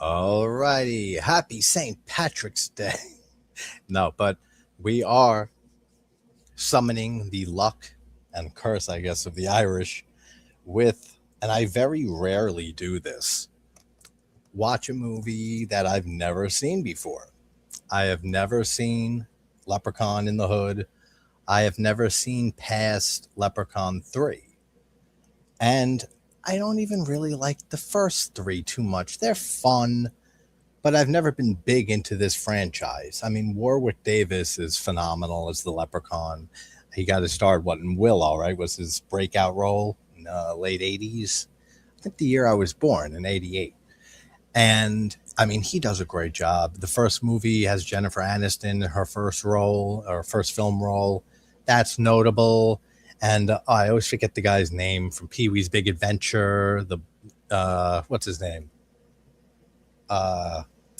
All righty. Happy St. Patrick's Day. No, but we are summoning the luck and curse, I guess, of the Irish with, and I very rarely do this, watch a movie that I've never seen before. I have never seen Leprechaun in the Hood. I have never seen past Leprechaun 3. And I don't even really like the first three too much. They're fun, but I've never been big into this franchise. I mean, Warwick Davis is phenomenal as the Leprechaun. He got his start, what, in Willow, right? Was his breakout role in late 80s? I think the year I was born, in 88. And I mean, he does a great job. The first movie has Jennifer Aniston in her first role, or first film role. That's notable. And I always forget the guy's name from Pee Wee's Big Adventure. What's his name?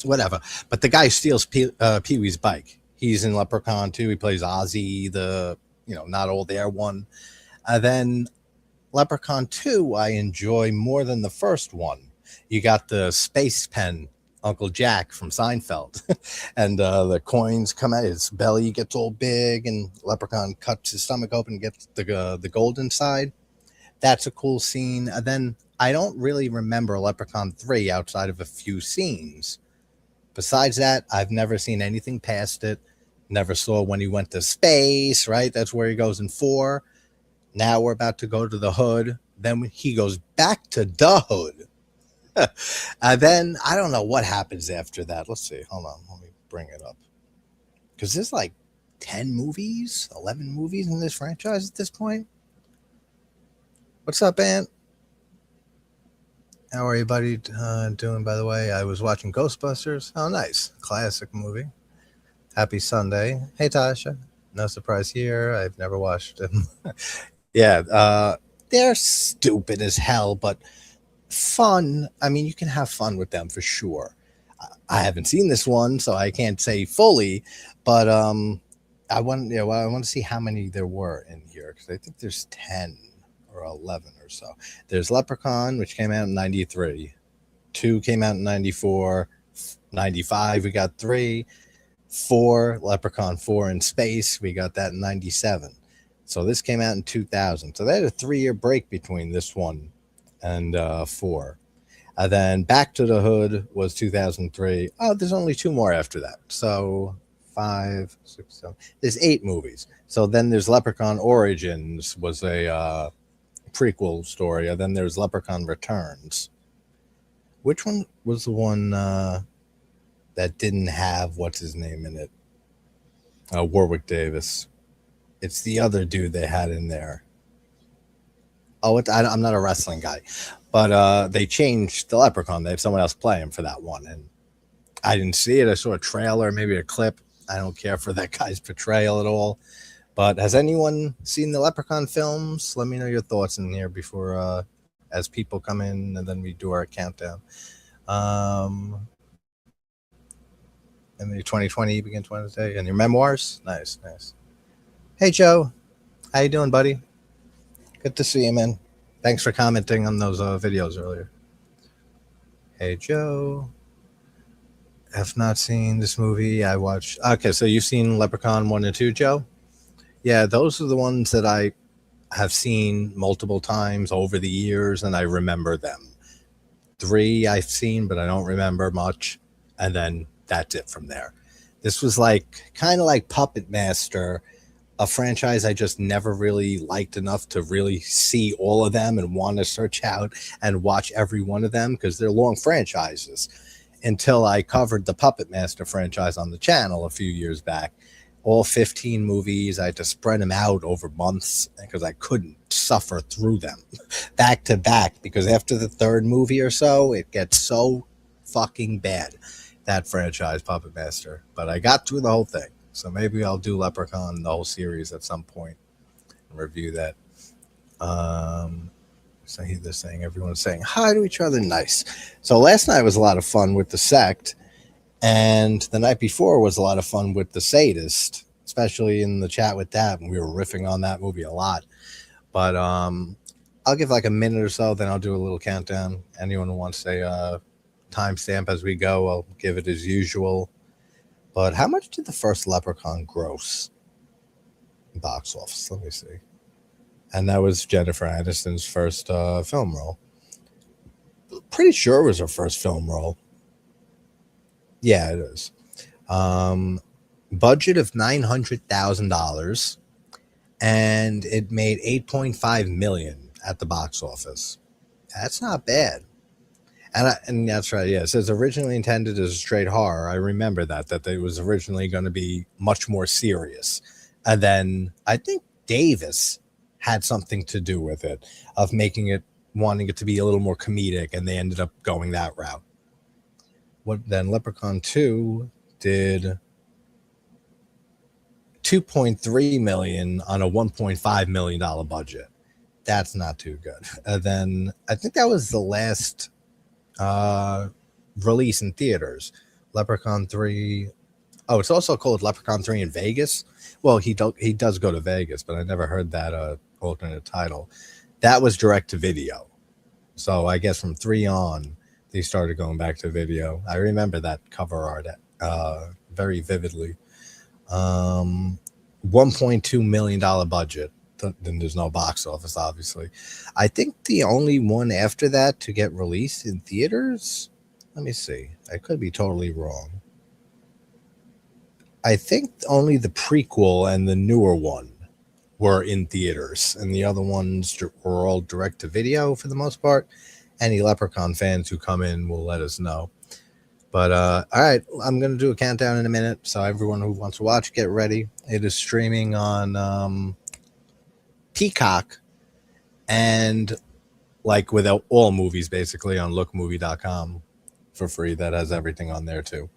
Whatever. But the guy steals Pee Wee's bike. He's in Leprechaun too. He plays Ozzy, the not old there one. Then Leprechaun 2, I enjoy more than the first one. You got the space pen, Uncle Jack from Seinfeld, and the coins come out. His belly gets all big, and Leprechaun cuts his stomach open and gets the gold inside. That's a cool scene. And then I don't really remember Leprechaun 3 outside of a few scenes. Besides that, I've never seen anything past it. Never saw when he went to space, right? That's where he goes in 4. Now we're about to go to the Hood. Then he goes back to the Hood. And then I don't know what happens after that. Let's see. Hold on. Let me bring it up. Because there's like 10 movies, 11 movies in this franchise at this point. What's up, Ant? How are you, buddy, doing, by the way? I was watching Ghostbusters. Oh, nice. Classic movie. Happy Sunday. Hey, Tasha. No surprise here. I've never watched them. Yeah, they're stupid as hell, but fun. I mean, you can have fun with them for sure. I haven't seen this one, so I can't say fully, but I want to see how many there were in here because I think there's 10 or 11 or so. There's Leprechaun, which came out in 93. 2 came out in 94. 95, we got 3. 4, Leprechaun 4 in space, we got that in 97. So this came out in 2000. So they had a 3-year break between this one and 4. And then Back to the Hood was 2003. Oh, there's only 2 more after that. So 5, 6, 7. There's 8 movies. So then there's Leprechaun Origins was a prequel story. And then there's Leprechaun Returns. Which one was the one that didn't have what's his name in it? Warwick Davis. It's the other dude they had in there. Oh, I'm not a wrestling guy, but they changed the Leprechaun. They have someone else play him for that one, and I didn't see it. I saw a trailer, maybe a clip. I don't care for that guy's portrayal at all. But has anyone seen the Leprechaun films? Let me know your thoughts in here before, as people come in, and then we do our countdown. And the 2020 begins Wednesday, and your memoirs. Nice, nice. Hey, Joe, how you doing, buddy? Good to see you, man. Thanks for commenting on those videos earlier. Hey, Joe. Have not seen this movie. I watched. Okay, so you've seen Leprechaun 1 and 2, Joe? Yeah, those are the ones that I have seen multiple times over the years, and I remember them. 3 I've seen, but I don't remember much. And then that's it from there. This was kind of like Puppet Master, a franchise I just never really liked enough to really see all of them and want to search out and watch every one of them because they're long franchises until I covered the Puppet Master franchise on the channel a few years back. All 15 movies, I had to spread them out over months because I couldn't suffer through them back to back because after the 3rd movie or so, it gets so fucking bad, that franchise, Puppet Master. But I got through the whole thing. So maybe I'll do Leprechaun, the whole series at some point, and review that. So they're saying, everyone's saying hi to each other. Nice. So last night was a lot of fun with the sect. And the night before was a lot of fun with the sadist, especially in the chat with Dab. And we were riffing on that movie a lot. But I'll give like a minute or so, then I'll do a little countdown. Anyone who wants to say timestamp as we go. I'll give it as usual. But how much did the first Leprechaun gross box office? Let me see. And that was Jennifer Aniston's first film role. Pretty sure it was her first film role. Yeah, it is. Budget of $900,000, and it made $8.5 million at the box office. That's not bad. And that's right. Yeah, it says originally intended as a straight horror. I remember that it was originally going to be much more serious, and then I think Davis had something to do with it, of wanting it to be a little more comedic, and they ended up going that route. Then Leprechaun 2 did $2.3 million on a $1.5 million budget. That's not too good. And then I think that was the last release in theaters. Leprechaun 3. Oh, it's also called Leprechaun 3 in Vegas. Well, he does go to Vegas, but I never heard that alternate title. That was direct to video. So I guess from 3 on, they started going back to video. I remember that cover art very vividly. $1.2 million budget. Then there's no box office, obviously. I think the only one after that to get released in theaters, let me see. I could be totally wrong. I think only the prequel and the newer one were in theaters, and the other ones were all direct to video for the most part. Any Leprechaun fans who come in will let us know. But all right, I'm going to do a countdown in a minute. So everyone who wants to watch, get ready. It is streaming on Peacock, and like with all movies, basically on lookmovie.com for free. That has everything on there too.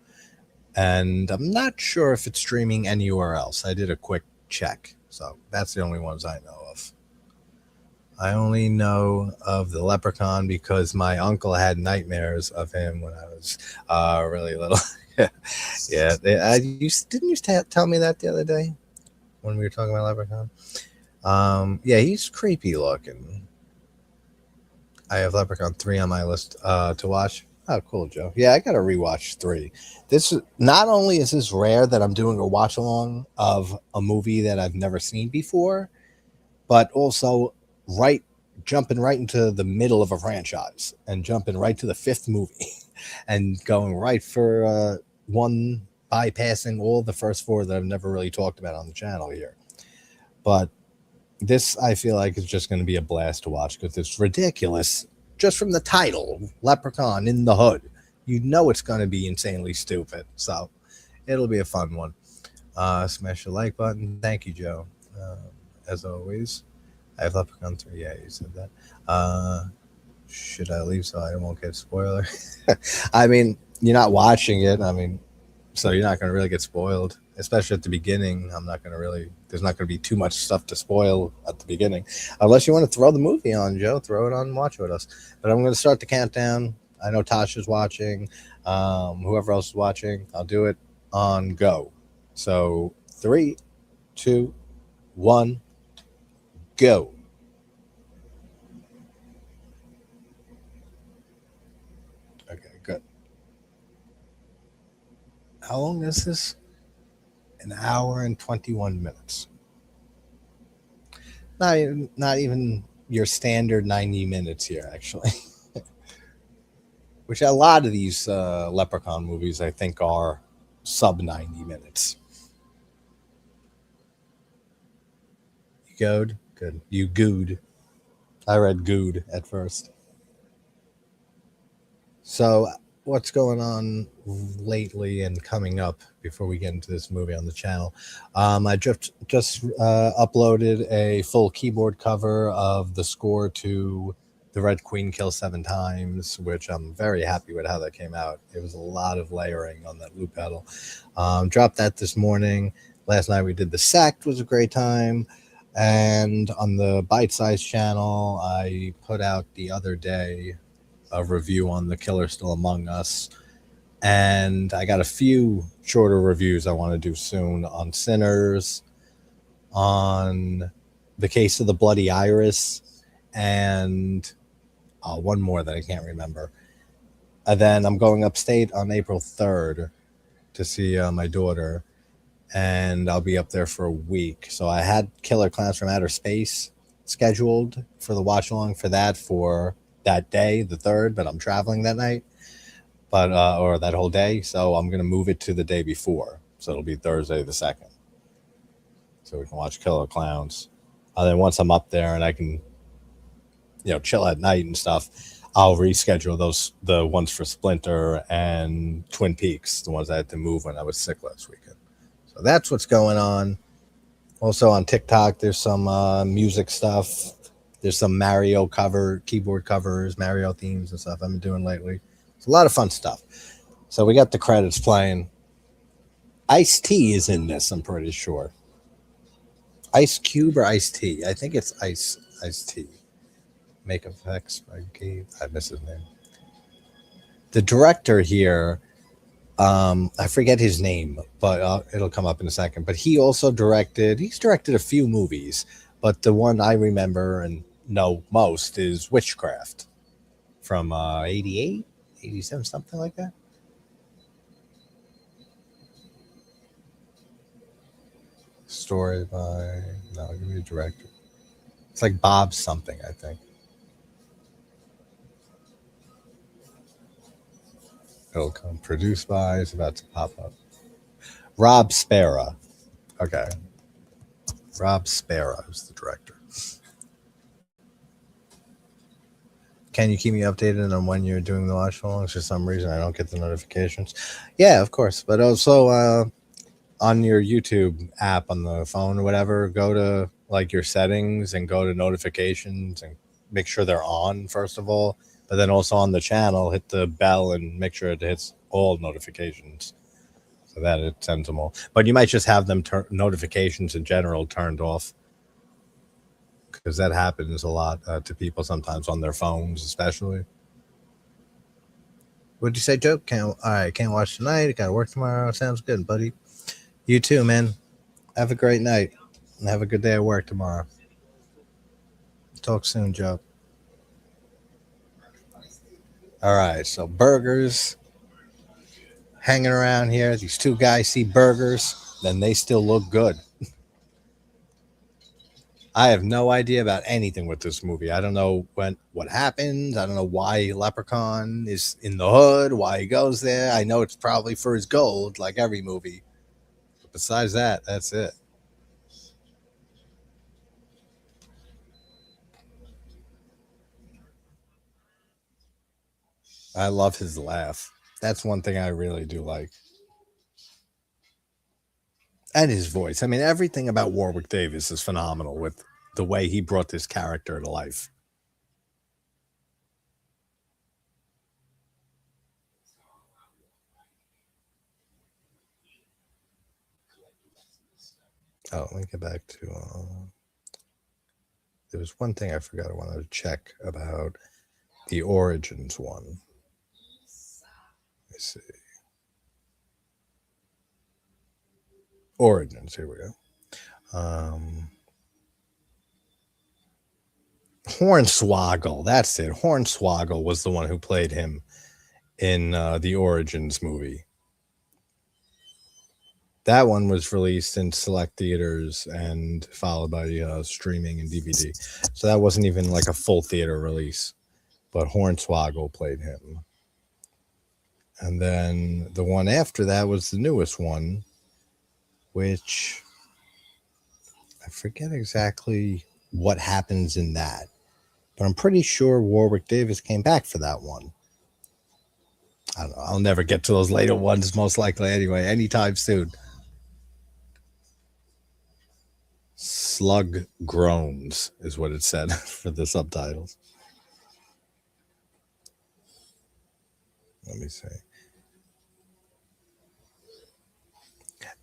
And I'm not sure if it's streaming anywhere else. I did a quick check. So that's the only ones I know of. I only know of the Leprechaun because my uncle had nightmares of him when I was really little. Yeah. Didn't you tell me that the other day when we were talking about Leprechaun? Yeah, he's creepy looking. I have Leprechaun 3 on my list to watch. Oh, cool, Joe. Yeah, I got to rewatch 3. Not only is this rare that I'm doing a watch along of a movie that I've never seen before, but also jumping right into the middle of a franchise and jumping right to the 5th movie and going right for one, bypassing all the first 4 that I've never really talked about on the channel here. But this, I feel like, is just going to be a blast to watch because it's ridiculous. Just from the title, Leprechaun in the Hood, you know it's going to be insanely stupid. So it'll be a fun one. Smash the like button. Thank you, Joe. As always, I have Leprechaun 3. Yeah, you said that. Should I leave so I won't get spoiler? I mean, you're not watching it. I mean, so you're not going to really get spoiled, especially at the beginning. There's not going to be too much stuff to spoil at the beginning, unless you want to throw the movie on, Joe. Throw it on and watch with us. But I'm going to start the countdown. I know Tasha's watching. Whoever else is watching, I'll do it on go. So 3, 2, 1, go. Okay, good. How long is this? An hour and 21 minutes. Not even your standard 90 minutes here, actually. Which a lot of these Leprechaun movies, I think, are sub 90 minutes. You good? Good. You gooed. I read gooed at first. So what's going on lately and coming up before we get into this movie on the channel? I just uploaded a full keyboard cover of the score to The Red Queen Kills 7 Times, which I'm very happy with how that came out. It was a lot of layering on that loop pedal. Dropped that this morning. Last night we did The Sect, was a great time. And on the Bite Size channel, I put out the other day a review on The Killer Still Among Us. And I got a few shorter reviews I want to do soon on Sinners, on The Case of the Bloody Iris, and one more that I can't remember. And then I'm going upstate on April 3rd to see my daughter, and I'll be up there for a week. So I had Killer Clowns from Outer Space scheduled for the watch along for that day, the 3rd, but I'm traveling that night, or that whole day. So I'm going to move it to the day before. So it'll be Thursday the 2nd. So we can watch Killer Clowns. And then once I'm up there and I can, chill at night and stuff, I'll reschedule the ones for Splinter and Twin Peaks, the ones I had to move when I was sick last weekend. So that's what's going on. Also on TikTok, there's some music stuff. There's some Mario keyboard covers, Mario themes and stuff I've been doing lately. It's a lot of fun stuff. So we got the credits playing. Ice-T is in this, I'm pretty sure. Ice Cube or Ice-T? I think it's Ice-T. Make Effects by Gabe. I miss his name. The director here, I forget his name, but it'll come up in a second. But he's directed a few movies, but the one I remember and know most is Witchcraft from 88, 87, something like that. Story by, no, give me a director. It's like Bob something, I think. It'll come. Produced by, it's about to pop up. Rob Spera. Okay. Rob Spera is the director. Can you keep me updated on when you're doing the watch alongs? For some reason, I don't get the notifications. Yeah, of course. But also on your YouTube app on the phone or whatever, go to like your settings and go to notifications and make sure they're on, first of all. But then also on the channel, hit the bell and make sure it hits all notifications so that it sends them all. But you might just have them notifications in general turned off, because that happens a lot to people sometimes on their phones, especially. What'd you say, Joe? All right, can't watch tonight. Got to work tomorrow. Sounds good, buddy. You too, man. Have a great night and have a good day at work tomorrow. Talk soon, Joe. All right, so burgers hanging around here. These two guys see burgers, then they still look good. I have no idea about anything with this movie. I don't know what happens. I don't know why Leprechaun is in the hood, why he goes there. I know it's probably for his gold, like every movie. But besides that, that's it. I love his laugh. That's one thing I really do like. And his voice. I mean, everything about Warwick Davis is phenomenal with the way he brought this character to life. Oh, let me get back to. There was one thing I forgot I wanted to check about the Origins one. Let me see. Origins, here we go. Hornswoggle, that's it. Hornswoggle was the one who played him in the Origins movie. That one was released in select theaters and followed by streaming and DVD. So that wasn't even like a full theater release. But Hornswoggle played him. And then the one after that was the newest one, which I forget exactly what happens in that. But I'm pretty sure Warwick Davis came back for that one. I don't know. I'll never get to those later ones, most likely anyway, anytime soon. Slug groans is what it said for the subtitles. Let me see.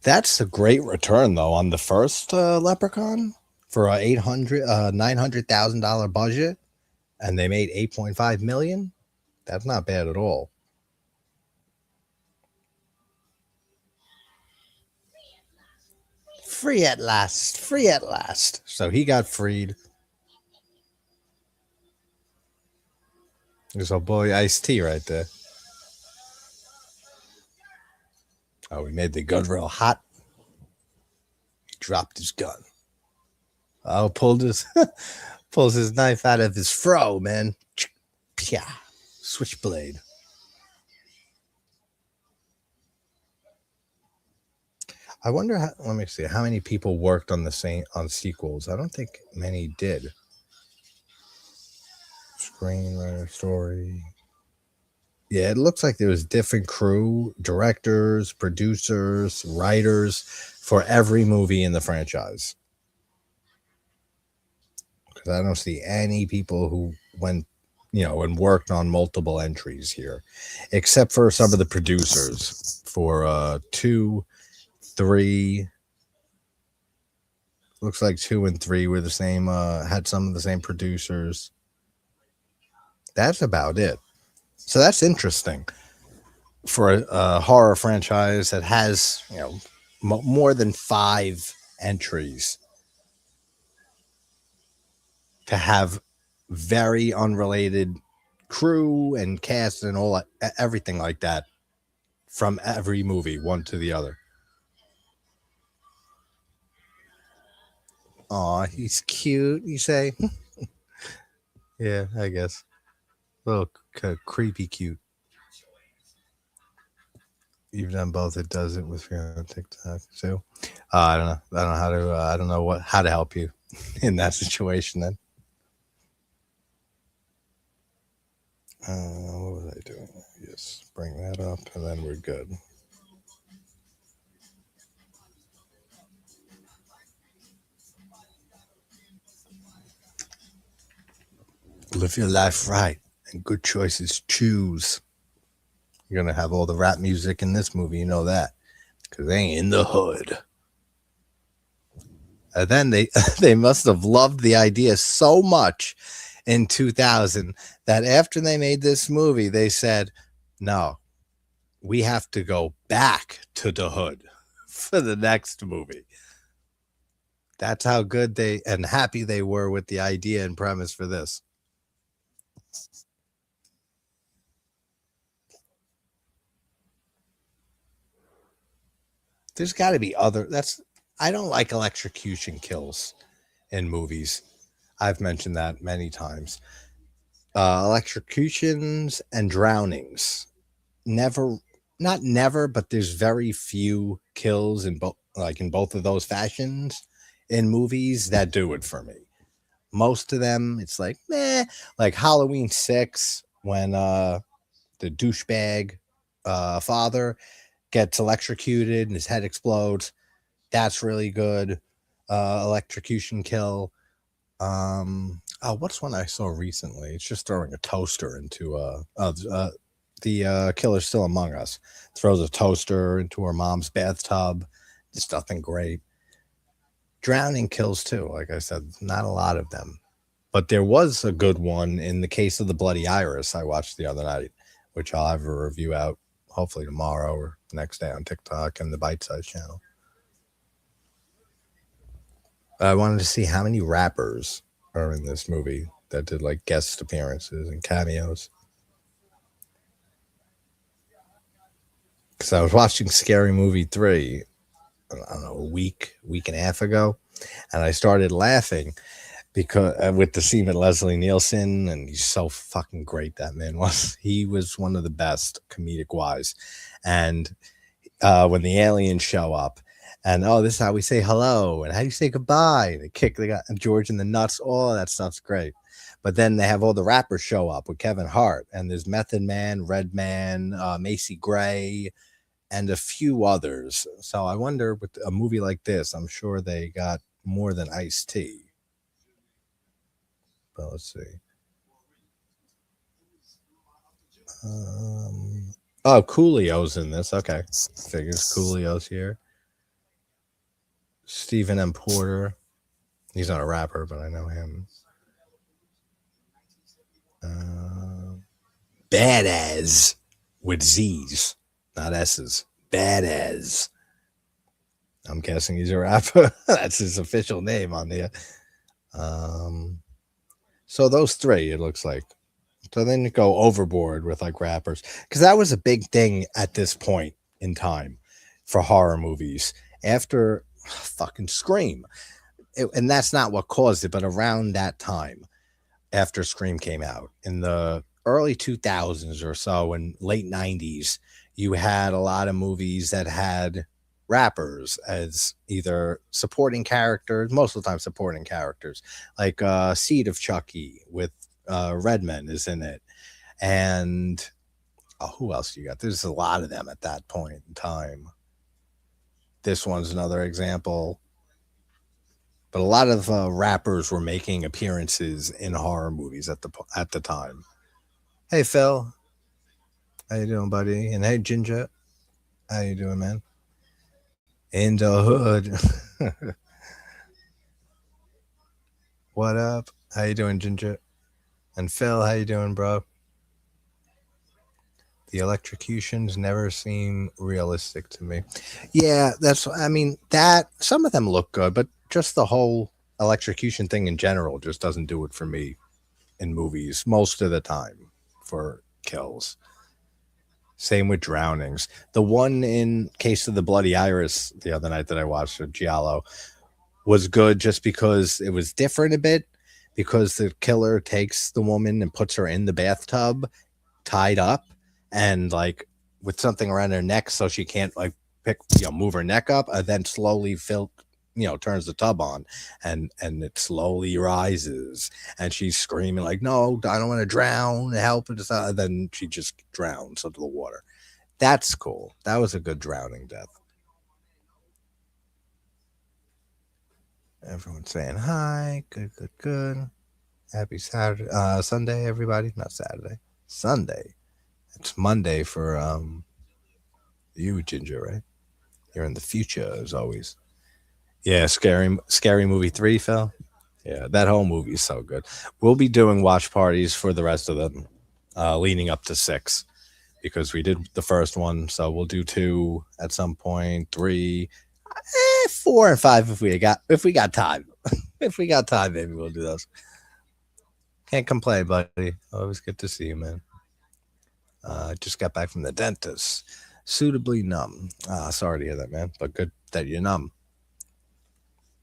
That's a great return, though, on the first Leprechaun for a $900,000 budget, and they made $8.5 million. That's not bad at all. Free at last. Free at last. So he got freed. There's our boy Ice-T right there. Oh, we made the gun real hot. He dropped his gun. Oh, pulls his knife out of his fro, man. Pia. Switchblade. I wonder how, let me see how many people worked on sequels. I don't think many did. Screenwriter, story. Yeah, it looks like there was different crew, directors, producers, writers for every movie in the franchise. Because I don't see any people who went, and worked on multiple entries here, except for some of the producers for 2, 3. Looks like 2 and 3 were the same. Had some of the same producers. That's about it. So that's interesting for a horror franchise that has, more than 5 entries to have very unrelated crew and cast and all everything like that from every movie, one to the other. Aw, he's cute, you say? Yeah, I guess. A little creepy cute. You've done both. It does it with your on TikTok too. I don't know. I don't know how to. I don't know how to help you in that situation. Then. What was I doing? Yes, bring that up, and then we're good. Live your life right, and good choices choose. You're gonna have all the rap music in this movie. You know that, because they ain't in the hood. And then they must have loved the idea so much in 2000 that after they made this movie, they said, no, we have to go back to the hood for the next movie. That's how good and happy they were with the idea and premise for this. There's got to be I don't like electrocution kills in movies. I've mentioned that many times. Electrocutions and drownings. Not never, but there's very few kills in both of those fashions in movies that do it for me. Most of them, it's like, meh. Like Halloween 6, when the douchebag father gets electrocuted and his head explodes. That's really good. Electrocution kill. What's one I saw recently? It's just throwing a toaster into the killer's still among us. Throws a toaster into her mom's bathtub. Just nothing great. Drowning kills too. Like I said, not a lot of them. But there was a good one in the case of the Bloody Iris I watched the other night, which I'll have a review out hopefully tomorrow or next day on TikTok and the Bite Size channel. I wanted to see how many rappers are in this movie that did like guest appearances and cameos. Because I was watching Scary Movie 3, I don't know, a week and a half ago, and I started laughing because with the scene with Leslie Nielsen, and he's so fucking great, that man was. He was one of the best comedic wise. And when the aliens show up, and this is how we say hello, and how do you say goodbye? And they got George in the nuts. All that stuff's great. But then they have all the rappers show up with Kevin Hart, and there's Method Man, Redman, Macy Gray, and a few others. So I wonder, with a movie like this, I'm sure they got more than Ice-T. But let's see. Coolio's in this. Okay. Figures Coolio's here. Stephen M. Porter. He's not a rapper, but I know him. Badass with Z's, not S's. Badass. I'm guessing he's a rapper. That's his official name on there. So those 3, it looks like. So then you go overboard with like rappers, because that was a big thing at this point in time. for horror movies after fucking Scream. And that's not what caused it, but around that time, after Scream came out in the early 2000s or so and late 90s, you had a lot of movies that had rappers as either supporting characters, most of the time supporting characters, like Seed of Chucky with Redman is in it. And who else you got? There's a lot of them at that point in time. This one's another example. But a lot of rappers were making appearances in horror movies at the time. Hey Phil, how you doing, buddy? And hey Ginger, how you doing, man? In the hood. What up? How you doing, Ginger? And Phil, how you doing, bro? The electrocutions never seem realistic to me. Yeah, I mean, that some of them look good, but just the whole electrocution thing in general just doesn't do it for me in movies most of the time for kills. Same with drownings. The one in Case of the Bloody Iris the other night that I watched with Giallo was good just because it was different a bit, because the killer takes the woman and puts her in the bathtub tied up and like with something around her neck so she can't like move her neck up, and then slowly turns the tub on and it slowly rises and she's screaming like, no, I don't want to drown, help, and then she just drowns under the water. That's cool. That was a good drowning death. Everyone's saying hi. Good. Happy Saturday, Sunday, everybody. Not Saturday, Sunday. It's Monday for you, Ginger, right? You're in the future as always. Yeah, scary movie 3, Phil. Yeah, that whole movie is so good. We'll be doing watch parties for the rest of them, leading up to 6, because we did the first one, so we'll do 2 at some point, 3, 4 and 5 if we got time. If we got time, maybe we'll do those. Can't complain, buddy. Always good to see you, man. Just got back from the dentist. Suitably numb. Sorry to hear that, man. But good that you're numb.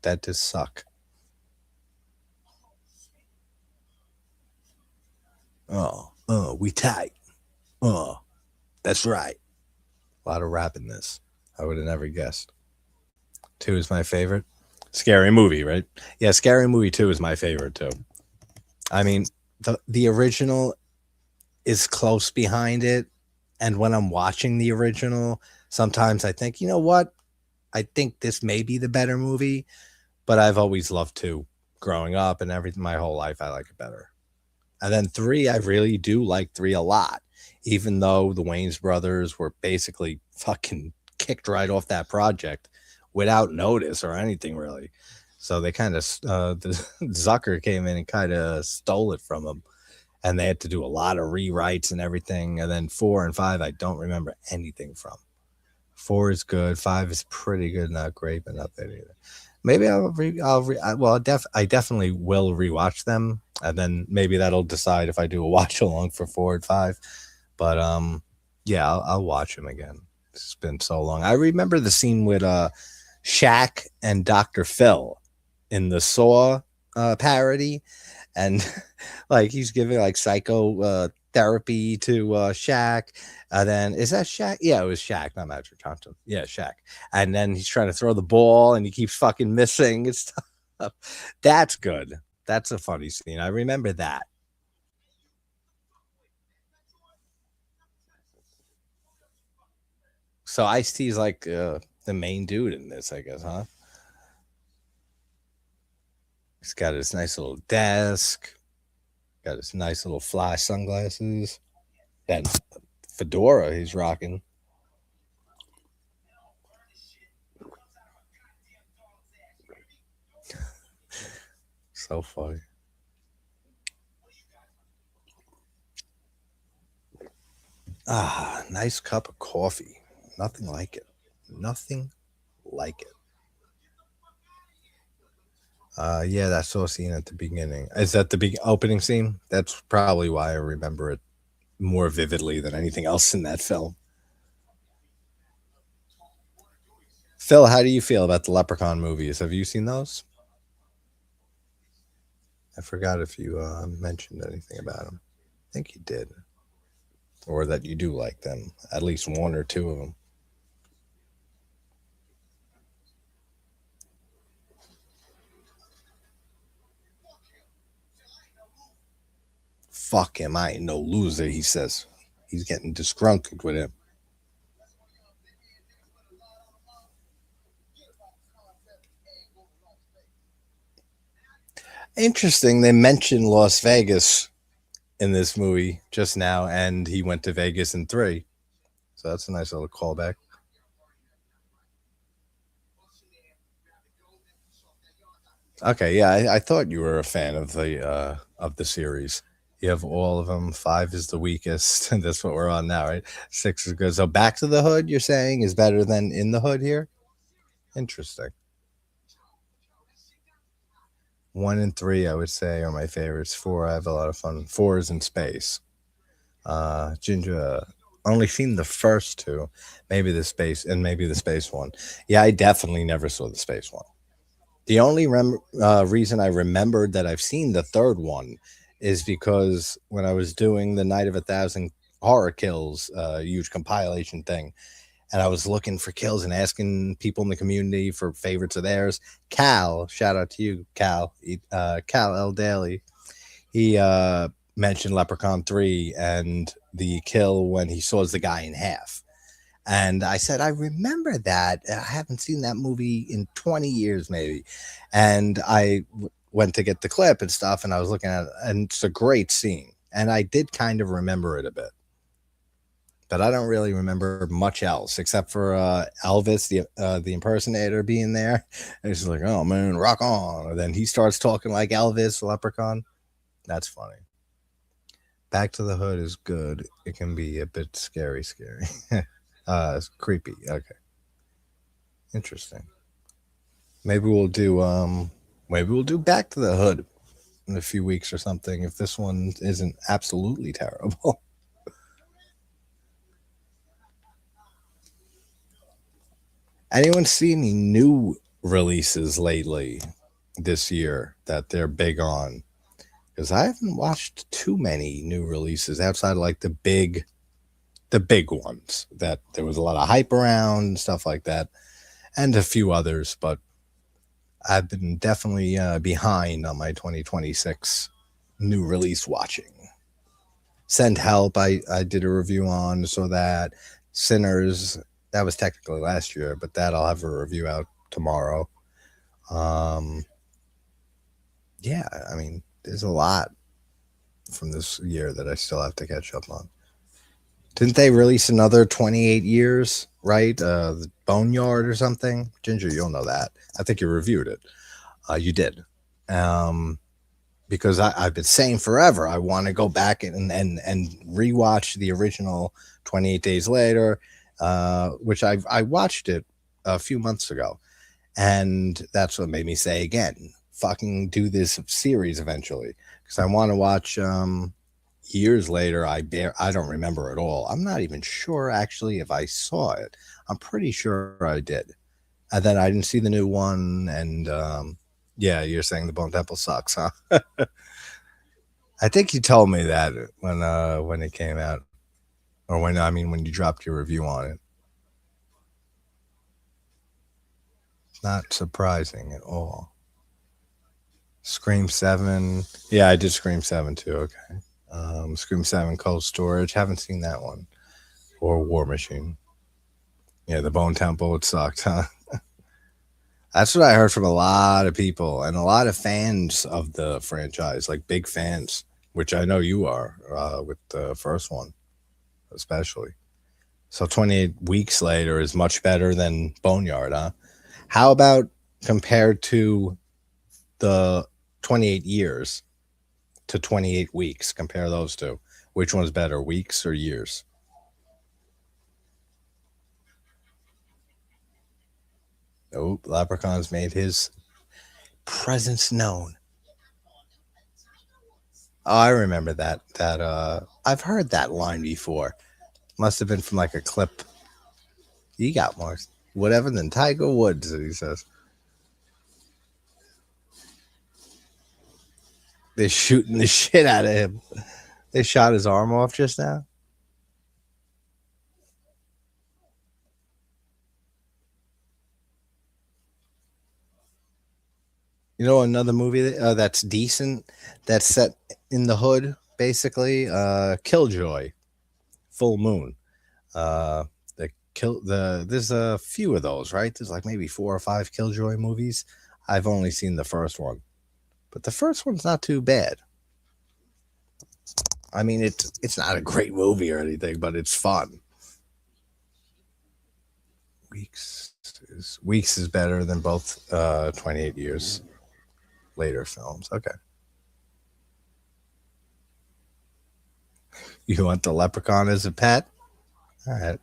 Dentists suck. We tight. That's right. A lot of rap in this. I would have never guessed. 2 is my favorite. Scary movie, right? Yeah, Scary Movie 2 is my favorite too. I mean, the original is close behind it, and when I'm watching the original, sometimes I think, you know what? I think this may be the better movie, but I've always loved 2 growing up and everything. My whole life, I like it better. And then 3, I really do like 3 a lot, even though the Wayans brothers were basically fucking kicked right off that project without notice or anything, really. So they kind of, the Zucker came in and kind of stole it from them. And they had to do a lot of rewrites and everything. And then 4 and 5, I don't remember anything from. 4 is good. 5 is pretty good, not great, but not bad either. Maybe I definitely will rewatch them, and then maybe that'll decide if I do a watch along for 4 and 5. But yeah, I'll watch them again. It's been so long. I remember the scene with Shaq and Dr. Phil in the Saw parody, and like he's giving like psycho therapy to Shaq. And then is that Shaq? Yeah, it was Shaq, not Magic Johnson. Yeah, Shaq. And then he's trying to throw the ball and he keeps fucking missing and stuff. That's good. That's a funny scene. I remember that. So Ice-T's like the main dude in this, I guess, huh? He's got his nice little desk, got his nice little fly sunglasses, that fedora he's rocking. So funny. Nice cup of coffee. Nothing like it. Nothing like it. Yeah, that saw scene at the beginning. Is that the big opening scene? That's probably why I remember it more vividly than anything else in that film. Phil, how do you feel about the Leprechaun movies? Have you seen those? I forgot if you mentioned anything about them. I think you did, or that you do like them, at least one or two of them. Fuck him, I ain't no loser, he says. He's getting disgruntled with him. Interesting, they mentioned Las Vegas in this movie just now, and he went to Vegas in three. So that's a nice little callback. Okay, yeah, I thought you were a fan of the series. You have all of them. Five is the weakest, and that's what we're on now, right? Six is good. So Back to the Hood, you're saying, is better than In the Hood here? Interesting. One and three, I would say, are my favorites. Four, I have a lot of fun. Four is in space. Ginger, only seen the first two, maybe the space, and maybe the space one. Yeah, I definitely never saw the space one. The only reason I remembered that I've seen the third one is because when I was doing the Night of a Thousand Horror Kills, huge compilation thing, and I was looking for kills and asking people in the community for favorites of theirs. Cal, shout out to you, Cal, Cal L. Daly. He mentioned Leprechaun 3 and the kill when he saws the guy in half. And I said, I remember that. I haven't seen that movie in 20 years, maybe. And went to get the clip and stuff, and I was looking at it, and it's a great scene. And I did kind of remember it a bit. But I don't really remember much else except for Elvis, the impersonator, being there. And he's like, oh, man, rock on. And then he starts talking like Elvis, Leprechaun. That's funny. Back to the Hood is good. It can be a bit scary. It's creepy. Okay. Interesting. Maybe we'll do Back to the Hood in a few weeks or something if this one isn't absolutely terrible. Anyone see any new releases lately this year that they're big on? Because I haven't watched too many new releases outside of like the big ones that there was a lot of hype around and stuff like that, and a few others, but I've been definitely behind on my 2026 new release watching. Send Help, I did a review on, so that Sinners, that was technically last year, but that I'll have a review out tomorrow. Um, yeah, I mean, there's a lot from this year that I still have to catch up on. Didn't they release another 28 years, right? The Boneyard or something? Ginger, you'll know that. I think you reviewed it. You did. Um, because I've been saying forever, I want to go back and rewatch the original 28 Days Later, which I watched it a few months ago. And that's what made me say again, fucking do this series eventually. Because I want to watch years later. I don't remember at all. I'm not even sure actually if I saw it. I'm pretty sure I did. And then I didn't see the new one. And yeah, you're saying the Bone Temple sucks, huh? I think you told me that when it came out, or when you dropped your review on it. Not surprising at all. Scream 7. Yeah, I did Scream 7 too. Okay. Scream 7 Cold Storage. Haven't seen that one. Or War Machine. Yeah, the Bone Temple, it sucked, huh? That's what I heard from a lot of people and a lot of fans of the franchise, like big fans, which I know you are with the first one, especially. So 28 weeks later is much better than Boneyard, huh? How about compared to the 28 years to 28 weeks? Compare those two. Which one's better, weeks or years? Oh, Leprechaun's made his presence known. Oh, I remember that. I've heard that line before. Must have been from like a clip. You got more. Whatever than Tiger Woods, he says. They're shooting the shit out of him. They shot his arm off just now. You know another movie that's decent, that's set in the hood, basically. Killjoy, Full Moon. There's a few of those, right? There's like maybe 4 or 5 Killjoy movies. I've only seen the first one, but the first one's not too bad. I mean, it's not a great movie or anything, but it's fun. Weeks is better than both 28 years later films. Okay. You want the Leprechaun as a pet? All right.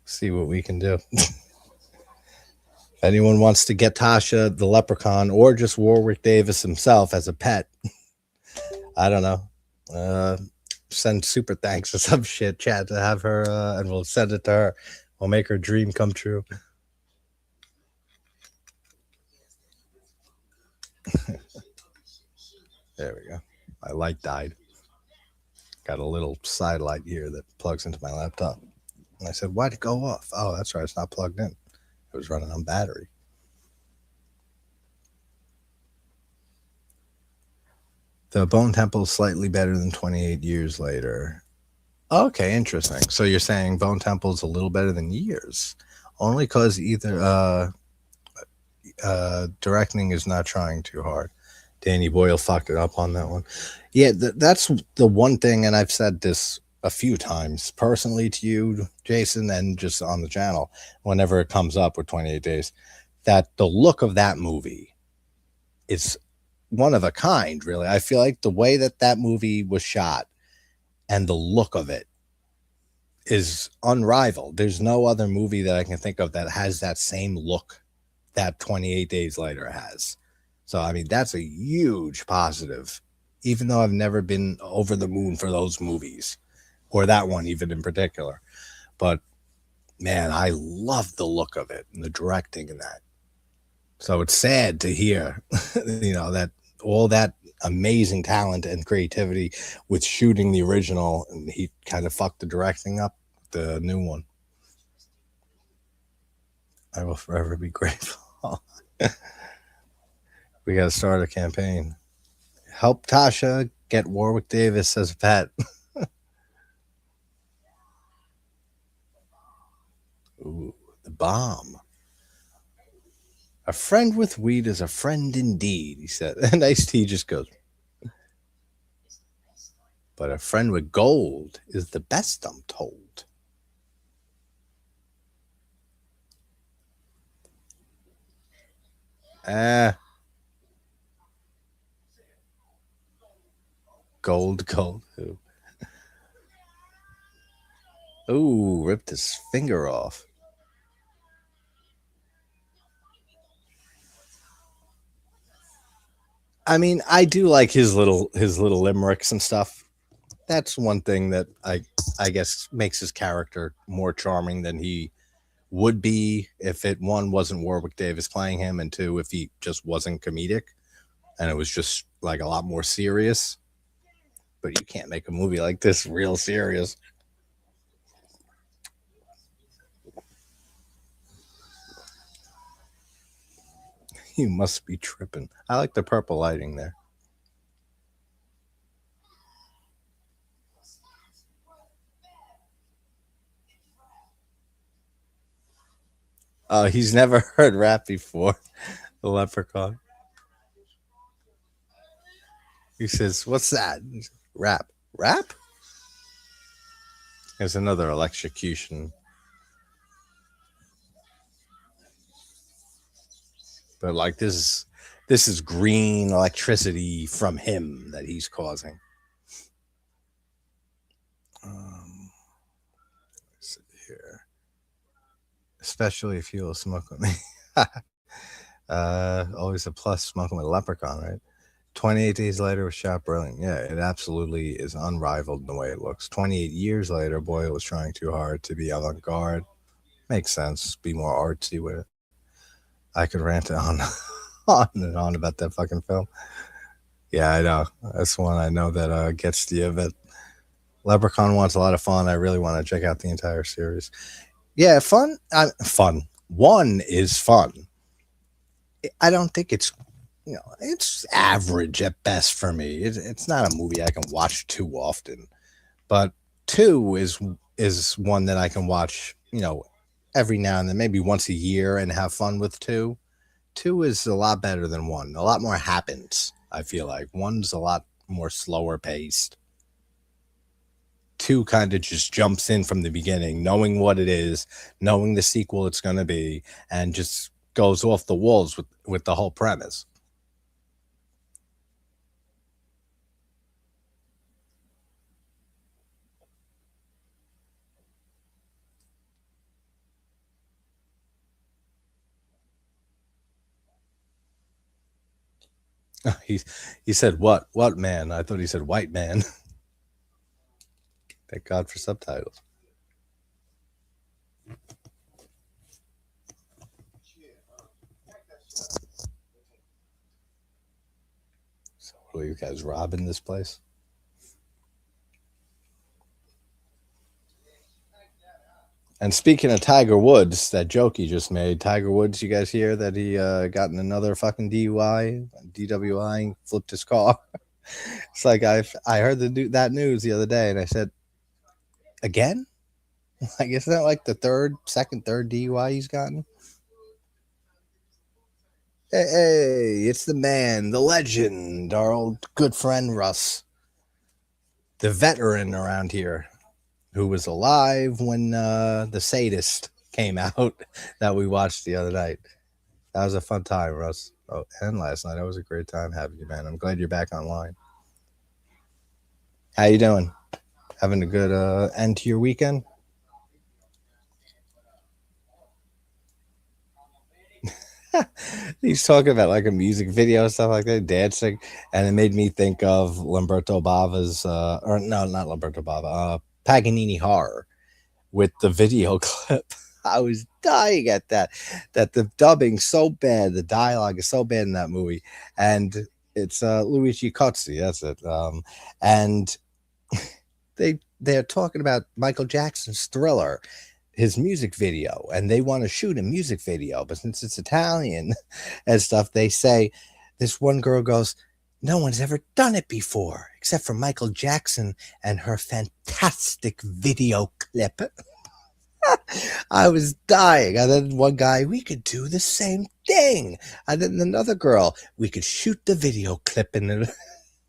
See what we can do. If anyone wants to get Tasha the Leprechaun or just Warwick Davis himself as a pet, I don't know. Send super thanks or some shit, chat to have her, and we'll send it to her. We'll make her dream come true. There we go. My light died. Got a little side light here that plugs into my laptop. And I said, why'd it go off? Oh, that's right. It's not plugged in. It was running on battery. The Bone Temple is slightly better than 28 years later. Okay, interesting. So you're saying Bone Temple is a little better than Years, only because either directing is not trying too hard. Danny Boyle fucked it up on that one. Yeah, that's the one thing, and I've said this a few times personally to you, Jason, and just on the channel whenever it comes up with 28 Days, that the look of that movie is one of a kind, really. I feel like the way that movie was shot and the look of it is unrivaled. There's no other movie that I can think of that has that same look that 28 Days Later has. So, I mean, that's a huge positive, even though I've never been over the moon for those movies, or that one even in particular. But, man, I love the look of it and the directing and that. So it's sad to hear, that all that amazing talent and creativity with shooting the original, and he kind of fucked the directing up, the new one. I will forever be grateful. We got to start a campaign. Help Tasha get Warwick Davis as a pet. Ooh, the bomb. A friend with weed is a friend indeed, he said. And Ice-T just goes, but a friend with gold is the best, I'm told. Gold. Ooh, ripped his finger off. I mean, I do like his little limericks and stuff. That's one thing that I guess makes his character more charming than he would be if it, one, wasn't Warwick Davis playing him, and two, if he just wasn't comedic and it was just like a lot more serious. But you can't make a movie like this real serious. You must be tripping. I like the purple lighting there. He's never heard rap before. The Leprechaun. He says, "What's that?" Says, rap. Rap? There's another electrocution. But like this is green electricity from him that he's causing. Let's see here. Especially if you'll smoke with me. Always a plus smoking with a Leprechaun, right? 28 Days Later was shot brilliant. Yeah, it absolutely is unrivaled in the way it looks. 28 years later, Boyle was trying too hard to be avant-garde. Makes sense. Be more artsy with it. I could rant on on and on about that fucking film. Yeah, I know. That's one I know that gets to you. But Leprechaun wants a lot of fun. I really want to check out the entire series. Yeah, fun. Fun. One is fun. I don't think it's it's average at best for me. It's not a movie I can watch too often, but two is one that I can watch every now and then, maybe once a year, and have fun with two. Two is a lot better than one. A lot more happens. I feel like one's a lot more slower paced. Two kind of just jumps in from the beginning, knowing what it is, knowing the sequel it's going to be, and just goes off the walls with the whole premise. He said what man? I thought he said white man. Thank God for subtitles. So what are you guys robbing this place? And speaking of Tiger Woods, that joke he just made, Tiger Woods, you guys hear that he got in another fucking DWI, flipped his car. It's like I heard that news the other day, and I said, again? Like, isn't that like the third DUI he's gotten? Hey, it's the man, the legend, our old good friend Russ, the veteran around here, who was alive when the Sadist came out that we watched the other night. That was a fun time, Russ. Oh, and last night. That was a great time having you, man. I'm glad you're back online. How you doing? Having a good end to your weekend? He's talking about like a music video, stuff like that, dancing, and it made me think of Lamberto Bava's, or no, not Lamberto Bava, Paganini Horror with the video clip. I was dying at that. That the dubbing's so bad, the dialogue is so bad in that movie, and it's Luigi Cozzi. That's it. And they're talking about Michael Jackson's Thriller, his music video, and they want to shoot a music video, but since it's Italian and stuff, they say this one girl goes, no one's ever done it before except for Michael Jackson and her fantastic video clip. I was dying. And then one guy, we could do the same thing. And then another girl, we could shoot the video clip. And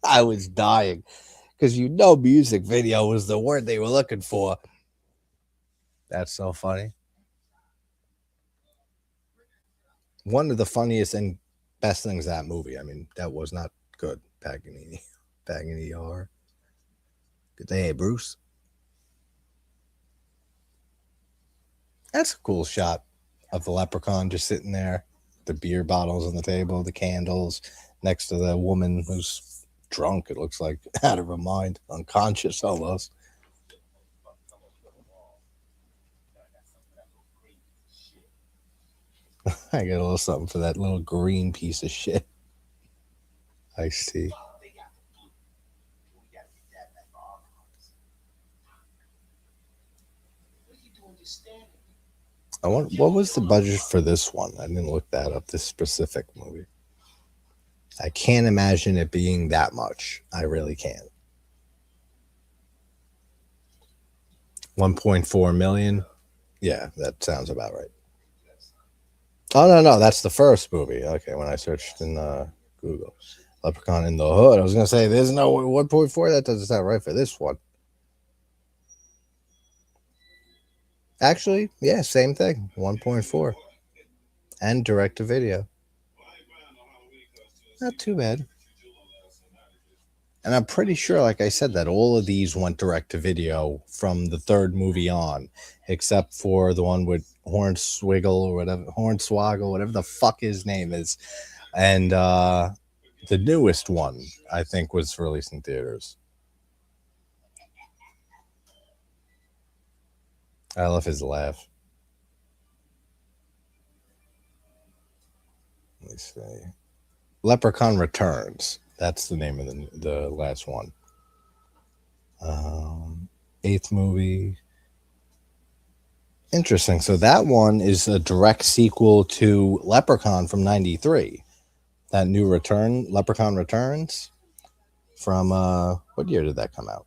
I was dying because music video was the word they were looking for. That's so funny. One of the funniest and best things of that movie. I mean, that was not good. Paganini R. Good day, Bruce. That's a cool shot of the leprechaun just sitting there, the beer bottles on the table, the candles next to the woman who's drunk. It looks like out of her mind, unconscious almost. I got a little something for that little green piece of shit. I see. What was the budget for this one? I didn't look that up, this specific movie. I can't imagine it being that much. I really can't. 1.4 million? Yeah, that sounds about right. Oh, no, that's the first movie. Okay, when I searched in Google. Leprechaun in the Hood. I was going to say, there's no 1.4. That doesn't sound right for this one. Actually, yeah, same thing. 1.4. And direct to video. Not too bad. And I'm pretty sure, like I said, that all of these went direct to video from the third movie on, except for the one with Hornswoggle, whatever the fuck his name is. And the newest one, I think, was released in theaters. I love his laugh. me see. Leprechaun Returns. That's the name of the last one. Eighth movie. Interesting. So that one is a direct sequel to Leprechaun from '93. That new Leprechaun Returns, from what year did that come out?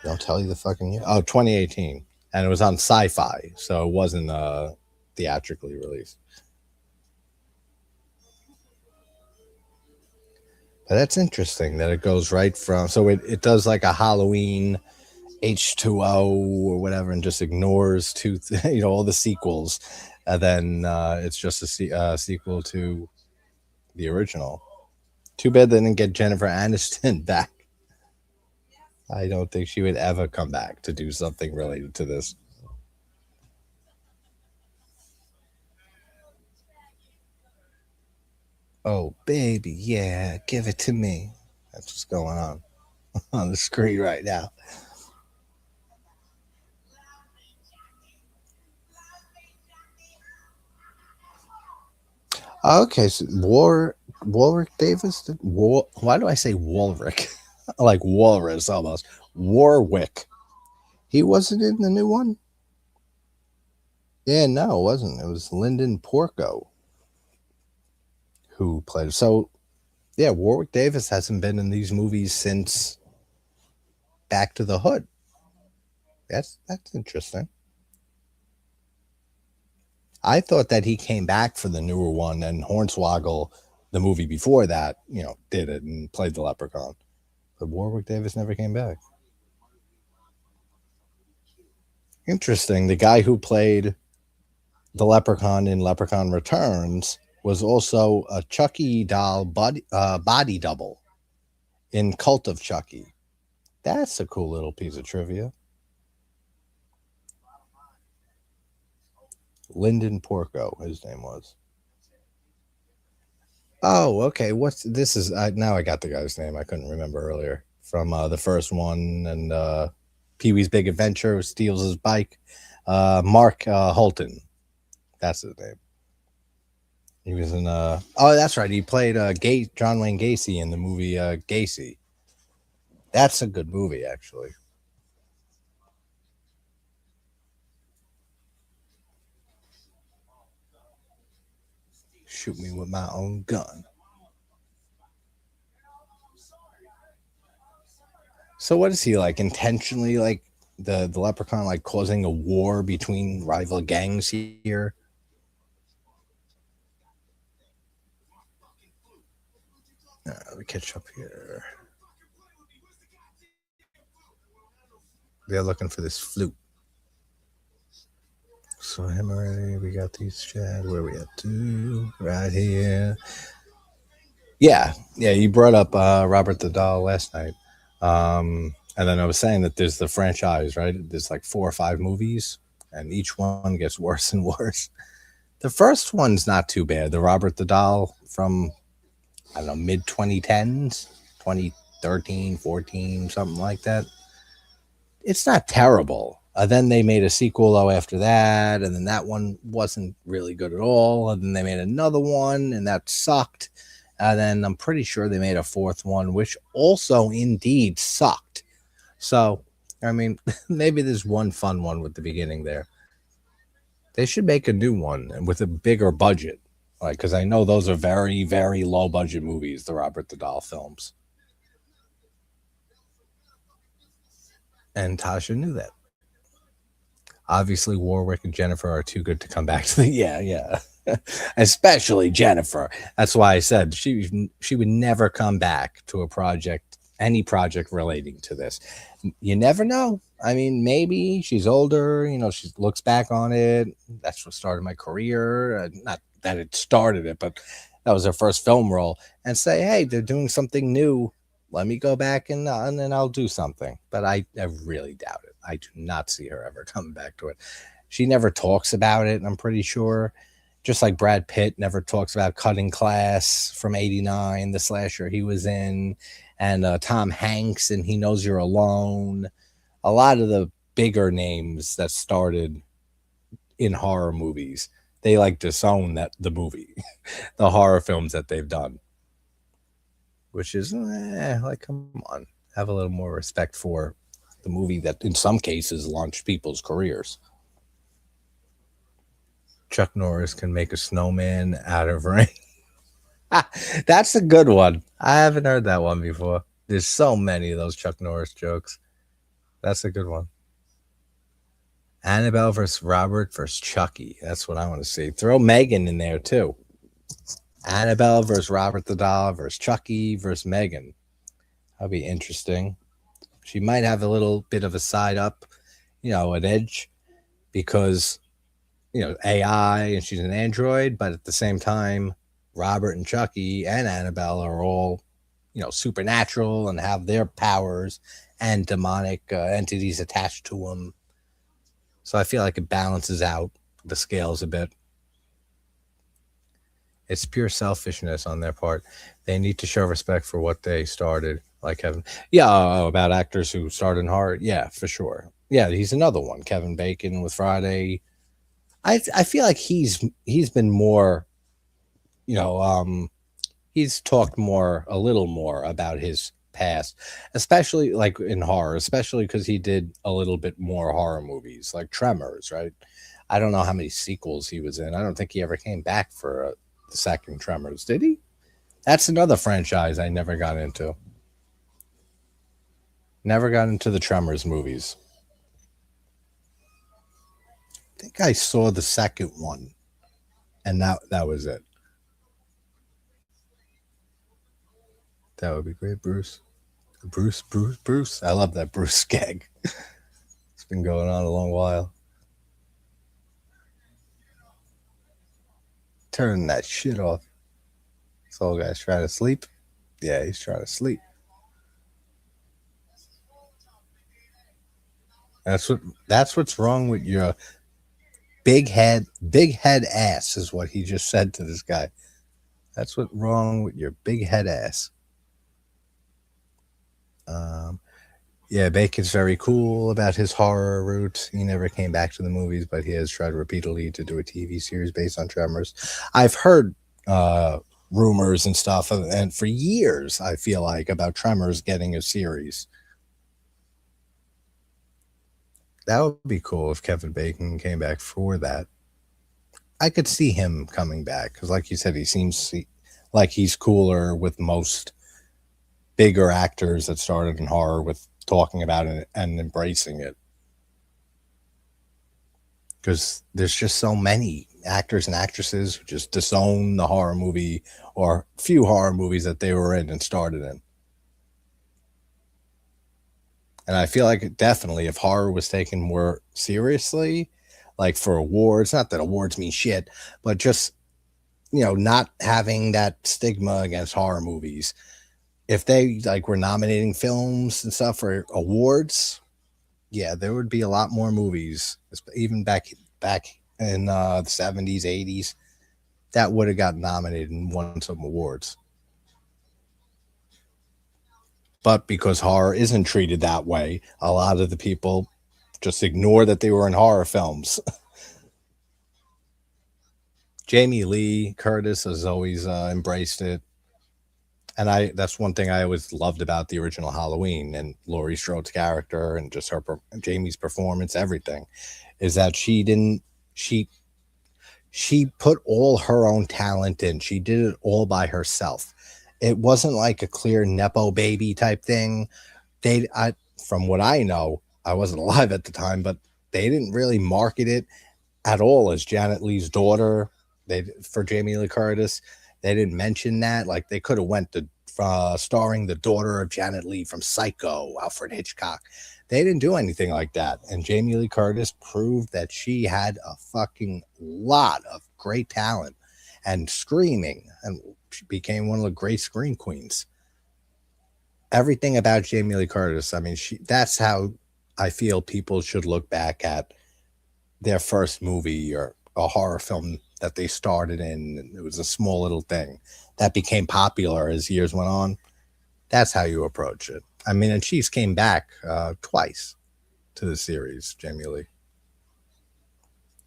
Don't tell you the fucking year. Oh, 2018. And it was on Sci-Fi, so it wasn't theatrically released. But that's interesting that it goes right from, so it does like a Halloween H2O or whatever and just ignores all the sequels, and then it's just a sequel to the original. Too bad they didn't get Jennifer Aniston back. I don't think she would ever come back to do something related to this. Oh, baby, yeah, give it to me. That's what's going on the screen right now. Okay, so Warwick Davis? Why do I say Warwick? Like walrus almost. Warwick. He wasn't in the new one? Yeah, no, it wasn't. It was Lyndon Porco who played. So, yeah, Warwick Davis hasn't been in these movies since Back to the Hood. That's interesting. I thought that he came back for the newer one, and Hornswoggle, the movie before that, did it and played the Leprechaun. But Warwick Davis never came back. Interesting. The guy who played the Leprechaun in Leprechaun Returns was also a Chucky doll body double in Cult of Chucky. That's a cool little piece of trivia. Lyndon Porco, his name was. Oh, okay. This is now I got the guy's name. I couldn't remember earlier from the first one, and Pee-wee's Big Adventure, steals his bike. Mark Holton, that's his name. He was in oh, that's right. He played John Wayne Gacy in the movie Gacy. That's a good movie, actually. Shoot me with my own gun. So what is he like? Intentionally, like the Leprechaun, like causing a war between rival gangs here? Let me catch up here. They're looking for this flute. So him already. We got these Chad. Where we at? Two right here. Yeah. You brought up Robert the Doll last night, and then I was saying that there's the franchise, right? There's like 4 or 5 movies, and each one gets worse and worse. The first one's not too bad. The Robert the Doll from, I don't know, mid 2010s, 2013, 14, something like that. It's not terrible. Then they made a sequel though after that, and then that one wasn't really good at all. And then they made another one, and that sucked. And then I'm pretty sure they made a 4th one, which also indeed sucked. So, I mean, maybe there's one fun one with the beginning there. They should make a new one with a bigger budget, like, because I know those are very, very low budget movies, the Robert the Doll films. And Tasha knew that. Obviously, Warwick and Jennifer are too good to come back to the. Yeah. Especially Jennifer. That's why I said she would never come back to any project relating to this. You never know. I mean, maybe she's older. She looks back on it. That's what started my career. Not that it started it, but that was her first film role. And say, hey, they're doing something new. Let me go back and then I'll do something. But I really doubt it. I do not see her ever coming back to it. She never talks about it, I'm pretty sure. Just like Brad Pitt never talks about Cutting Class from '89, the slasher he was in, and Tom Hanks and He Knows You're Alone. A lot of the bigger names that started in horror movies. They like disown the movie, the horror films that they've done, which is like, come on, have a little more respect for the movie that in some cases launched people's careers. Chuck Norris can make a snowman out of rain. That's a good one. I haven't heard that one before. There's so many of those Chuck Norris jokes. That's a good one. Annabelle versus Robert versus Chucky. That's what I want to see. Throw Megan in there too. Annabelle versus Robert the Doll versus Chucky versus Megan. That'll be interesting. She might have a little bit of a side up, an edge, because, AI and she's an android, but at the same time, Robert and Chucky and Annabelle are all, supernatural and have their powers and demonic entities attached to them. So I feel like it balances out the scales a bit. It's pure selfishness on their part. They need to show respect for what they started, like Kevin. Yeah, about actors who started in horror. Yeah, for sure. Yeah, he's another one. Kevin Bacon with Friday. I feel like he's been more, he's talked a little more about his past, especially like in horror, especially because he did a little bit more horror movies like Tremors, right? I don't know how many sequels he was in. I don't think he ever came back for the second Tremors, did he? That's another franchise I never got into. Never got into the Tremors movies. I think I saw the second one, and that was it. That would be great, Bruce. Bruce. I love that Bruce gag. It's been going on a long while. Turn that shit off. So, guys, trying to sleep. Yeah, he's trying to sleep. That's what's wrong with your big head ass, is what he just said to this guy. That's what's wrong with your big head ass. Yeah, Bacon's very cool about his horror roots. He never came back to the movies, but he has tried repeatedly to do a TV series based on Tremors. I've heard rumors and stuff, and for years, I feel like, about Tremors getting a series. That would be cool if Kevin Bacon came back for that. I could see him coming back because, like you said, he seems like he's cooler with most bigger actors that started in horror with talking about it and embracing it. Because there's just so many actors and actresses who just disown the horror movie or few horror movies that they were in and started in. And I feel like definitely if horror was taken more seriously, like for awards, not that awards mean shit, but just, not having that stigma against horror movies. If they like were nominating films and stuff for awards, yeah, there would be a lot more movies, even back in the 70s, 80s, that would have gotten nominated and won some awards. But because horror isn't treated that way, a lot of the people just ignore that they were in horror films. Jamie Lee Curtis has always embraced it. And that's one thing I always loved about the original Halloween and Laurie Strode's character and just Jamie's performance, everything, is that she put all her own talent in. She did it all by herself. It wasn't like a clear Nepo baby type thing. From what I know, I wasn't alive at the time, but they didn't really market it at all as Janet Leigh's daughter. For Jamie Lee Curtis, they didn't mention that. Like, they could have went to starring the daughter of Janet Leigh from Psycho, Alfred Hitchcock. They didn't do anything like that. And Jamie Lee Curtis proved that she had a fucking lot of great talent and screaming, and she became one of the great scream queens. Everything about Jamie Lee Curtis, I mean, that's how I feel people should look back at their first movie or a horror film that they started in. It was a small little thing that became popular as years went on. That's how you approach it. I mean, and she's came back twice. to the series, Jamie Lee.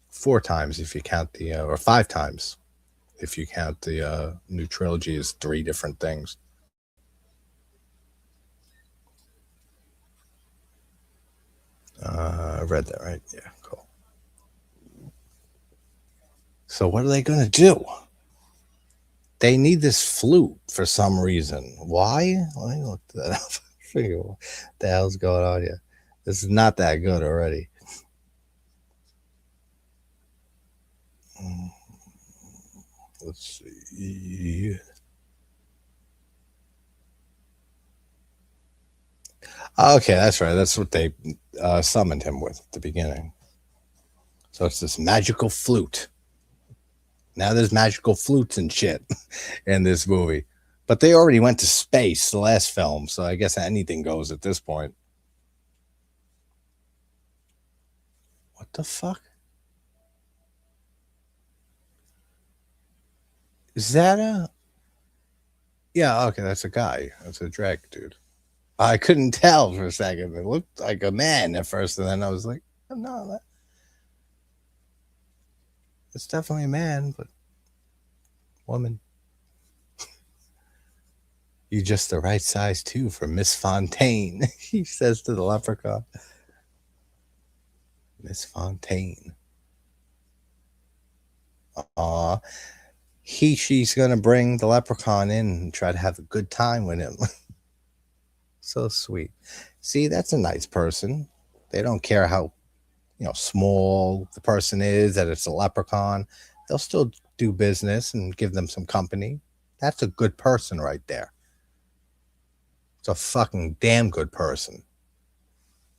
4 times if you count the, or 5 times if you count the new trilogy as 3 different things. I read that, right? Yeah, cool. So what are they going to do? They need this flute for some reason. Why? Let me look that up. Figure what the hell's going on here. This is not that good already. Let's see. Okay, that's right. That's what they summoned him with at the beginning. So it's this magical flute. Now there's magical flutes and shit in this movie. But they already went to space the last film, so I guess anything goes at this point. What the fuck? Is that a... Yeah, okay, that's a guy. That's a drag dude. I couldn't tell for a second. It looked like a man at first, and then I was like, oh, no, it's definitely a man, but woman. You just the right size, too, for Miss Fontaine, he says to the leprechaun. Miss Fontaine. Aw. She's going to bring the leprechaun in and try to have a good time with him. So sweet. See, that's a nice person. They don't care how, small the person is, that it's a leprechaun. They'll still do business and give them some company. That's a good person right there. It's a fucking damn good person.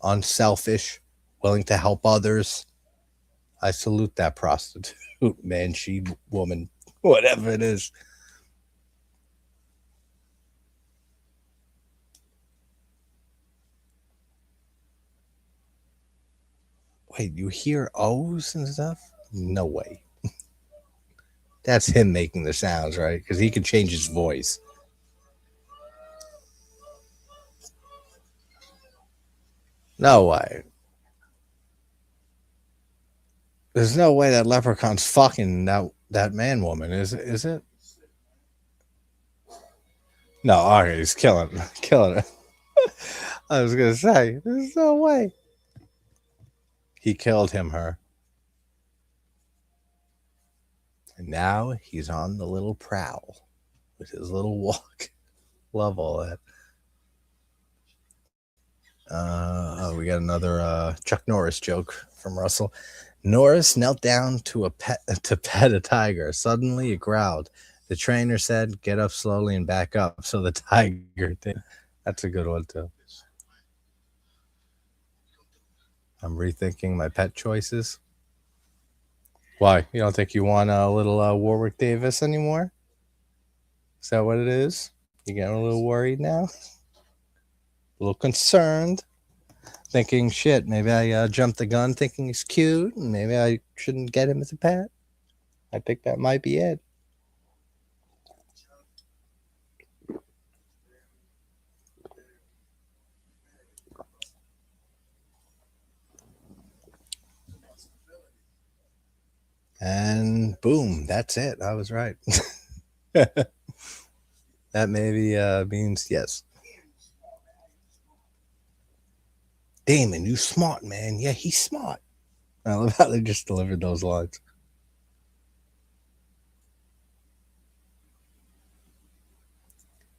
Unselfish, willing to help others. I salute that prostitute, man, she, woman, whatever it is. Wait, you hear O's and stuff? No way. That's him making the sounds, right? Because he can change his voice. No way. There's no way that leprechaun's fucking that man woman, is it? No, okay, he's killing her. I was gonna say, there's no way. He killed her. And now he's on the little prowl with his little walk. Love all that. We got another Chuck Norris joke from Russell. Norris knelt down to pet a tiger. Suddenly it growled. The trainer said, "Get up slowly and back up." So the tiger did. That's a good one too. I'm rethinking my pet choices. Why? You don't think you want a little Warwick Davis anymore? Is that what it is? You getting a little worried now? A little concerned? Thinking, shit, maybe I jumped the gun thinking he's cute, and maybe I shouldn't get him as a pet? I think that might be it. And boom, that's it. I was right. That maybe means yes. Damon, you smart, man. Yeah, he's smart. I love how they just delivered those lines.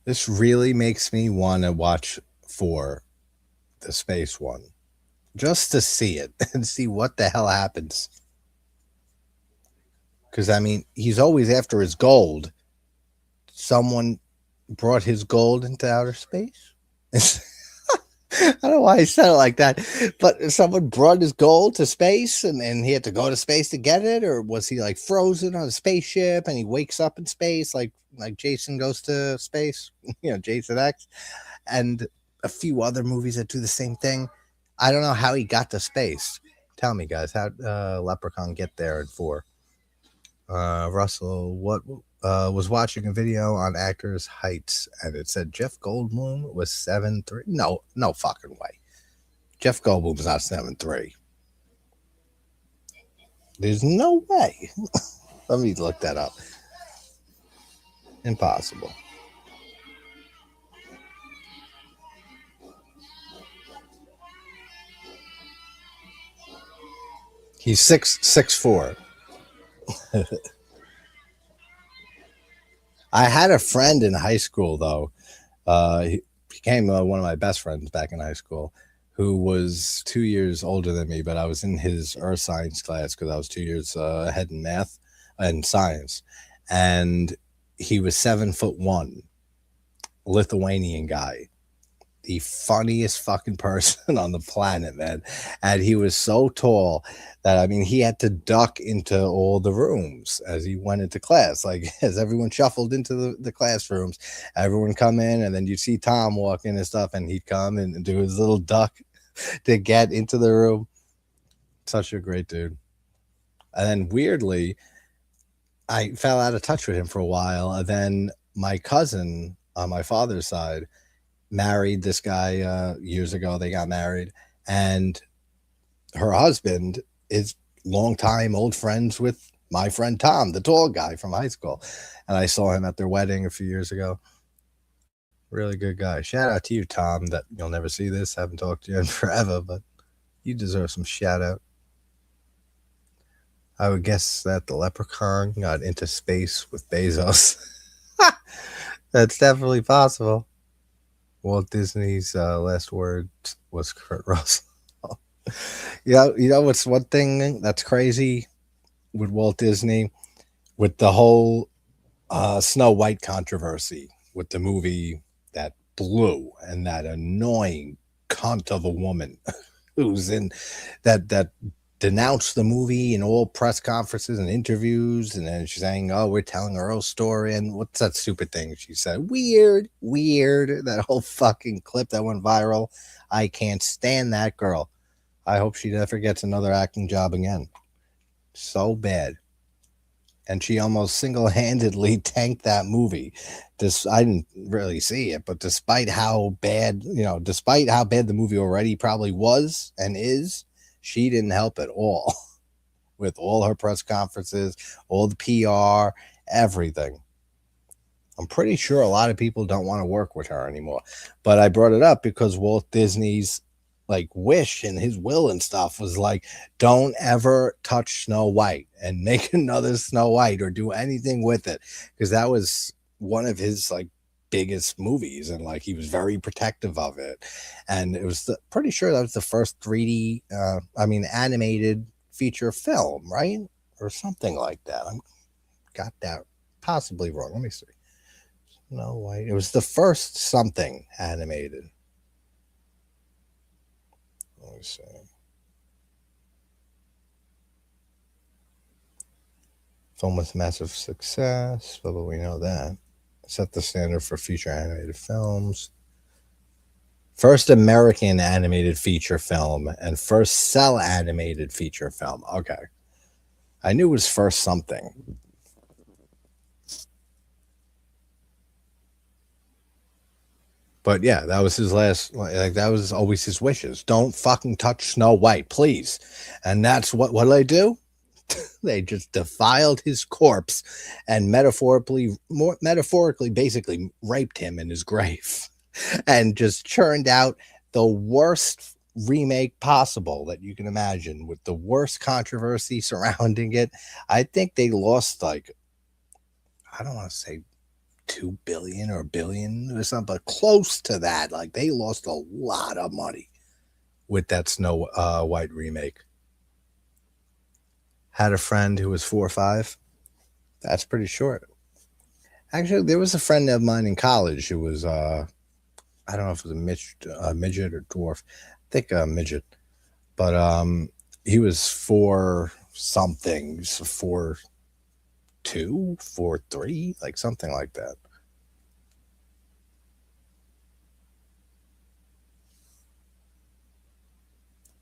This really makes me want to watch for the space one. Just to see it and see what the hell happens. Because, I mean, he's always after his gold. Someone brought his gold into outer space? I don't know why I said it like that, but someone brought his gold to space and he had to go to space to get it, or was he like frozen on a spaceship and he wakes up in space like Jason goes to space, Jason X, and a few other movies that do the same thing. I don't know how he got to space. Tell me, guys, how Leprechaun get there in 4? Russell, what was watching a video on actors' heights, and it said Jeff Goldblum was 7'3". No fucking way. Jeff Goldblum's not 7'3". There's no way. Let me look that up. Impossible. He's 6'4". I had a friend in high school though. He became one of my best friends back in high school, who was 2 years older than me, but I was in his earth science class because I was 2 years ahead in math and science, and he was 7'1", Lithuanian guy, the funniest fucking person on the planet, man. And he was so tall that, I mean, he had to duck into all the rooms as he went into class. Like, as everyone shuffled into the classrooms, everyone come in, and then you'd see Tom walk in and stuff, and he'd come and do his little duck to get into the room. Such a great dude. And then weirdly, I fell out of touch with him for a while. And then my cousin on my father's side married this guy years ago. They got married, and her husband is longtime old friends with my friend Tom, the tall guy from high school. And I saw him at their wedding a few years ago. Really good guy. Shout out to you, Tom, that you'll never see this. Haven't talked to you in forever, but you deserve some shout out. I would guess that the Leprechaun got into space with Bezos. That's definitely possible. Walt Disney's last word was Kurt Russell. You know what's one thing that's crazy with Walt Disney, with the whole Snow White controversy, with the movie that blew, and that annoying cunt of a woman who's in that denounced the movie in all press conferences and interviews, and then she's saying, "Oh, we're telling our own story." And what's that stupid thing she said? Weird. That whole fucking clip that went viral. I can't stand that girl. I hope she never gets another acting job again. So bad. And she almost single-handedly tanked that movie. I didn't really see it, but despite how bad the movie already probably was and is, she didn't help at all with all her press conferences, all the PR, everything. I'm pretty sure a lot of people don't want to work with her anymore. But I brought it up because Walt Disney's wish and his will and stuff was don't ever touch Snow White and make another Snow White or do anything with it, because that was one of his biggest movies, and he was very protective of it. And it was pretty sure that was the first 3D animated feature film, right? Or something like that. I got that possibly wrong. Let me see. Snow White. It was the first something animated. Let me see. Film with massive success, but we know that. Set the standard for future animated films. First American animated feature film and first cell animated feature film. Okay. I knew it was first something. But yeah, that was his last, that was always his wishes. Don't fucking touch Snow White, please. And that's what they do? They just defiled his corpse and metaphorically basically raped him in his grave and just churned out the worst remake possible that you can imagine, with the worst controversy surrounding it. I think they lost I don't want to say 2 billion or a billion or something, but close to that. They lost a lot of money with that Snow White remake. Had a friend who was 4 or 5. That's pretty short. Actually, there was a friend of mine in college who was I don't know if it was a midget or dwarf. I think a midget, but he was 4 something, 4'2", 4'3", something like that.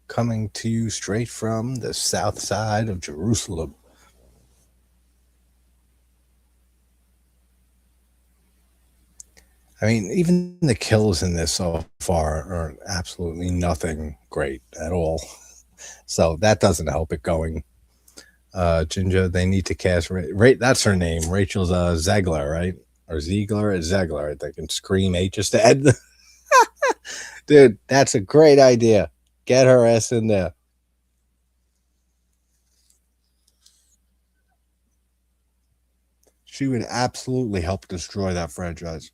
Coming to you straight from the south side of Jerusalem. I mean, even the kills in this so far are absolutely nothing great at all. So that doesn't help it going. Ginger, they need to cast. That's her name. Rachel's Zegler, right? Or Ziegler? It's Zegler, I think. And Scream 8 just to add. Dude, that's a great idea. Get her ass in there. She would absolutely help destroy that franchise.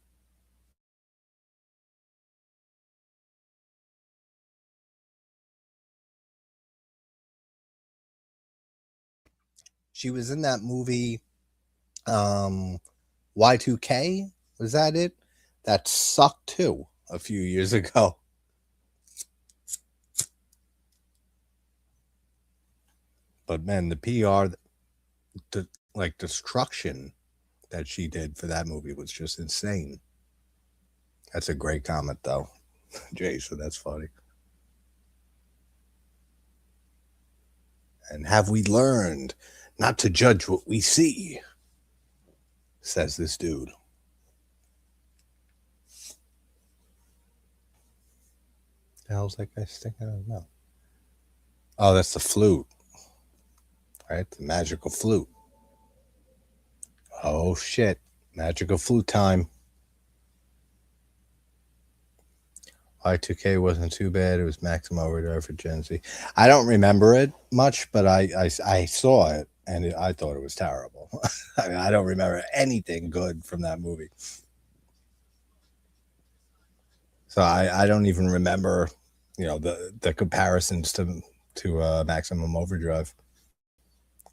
She was in that movie, um, Y2K. Was that it? That sucked too a few years ago. But man, the PR, the like destruction that she did for that movie was just insane. That's a great comment, though, Jason. That's funny. And have we learned not to judge what we see? Says this dude. The hell's that guy sticking out his mouth? Oh, that's the flute, right? The magical flute. Oh shit! Magical flute time. Y2K wasn't too bad. It was Maximum Overdrive for Gen Z. I don't remember it much, but I saw it and I thought it was terrible. I mean, I don't remember anything good from that movie. So I don't even remember, the comparisons to Maximum Overdrive.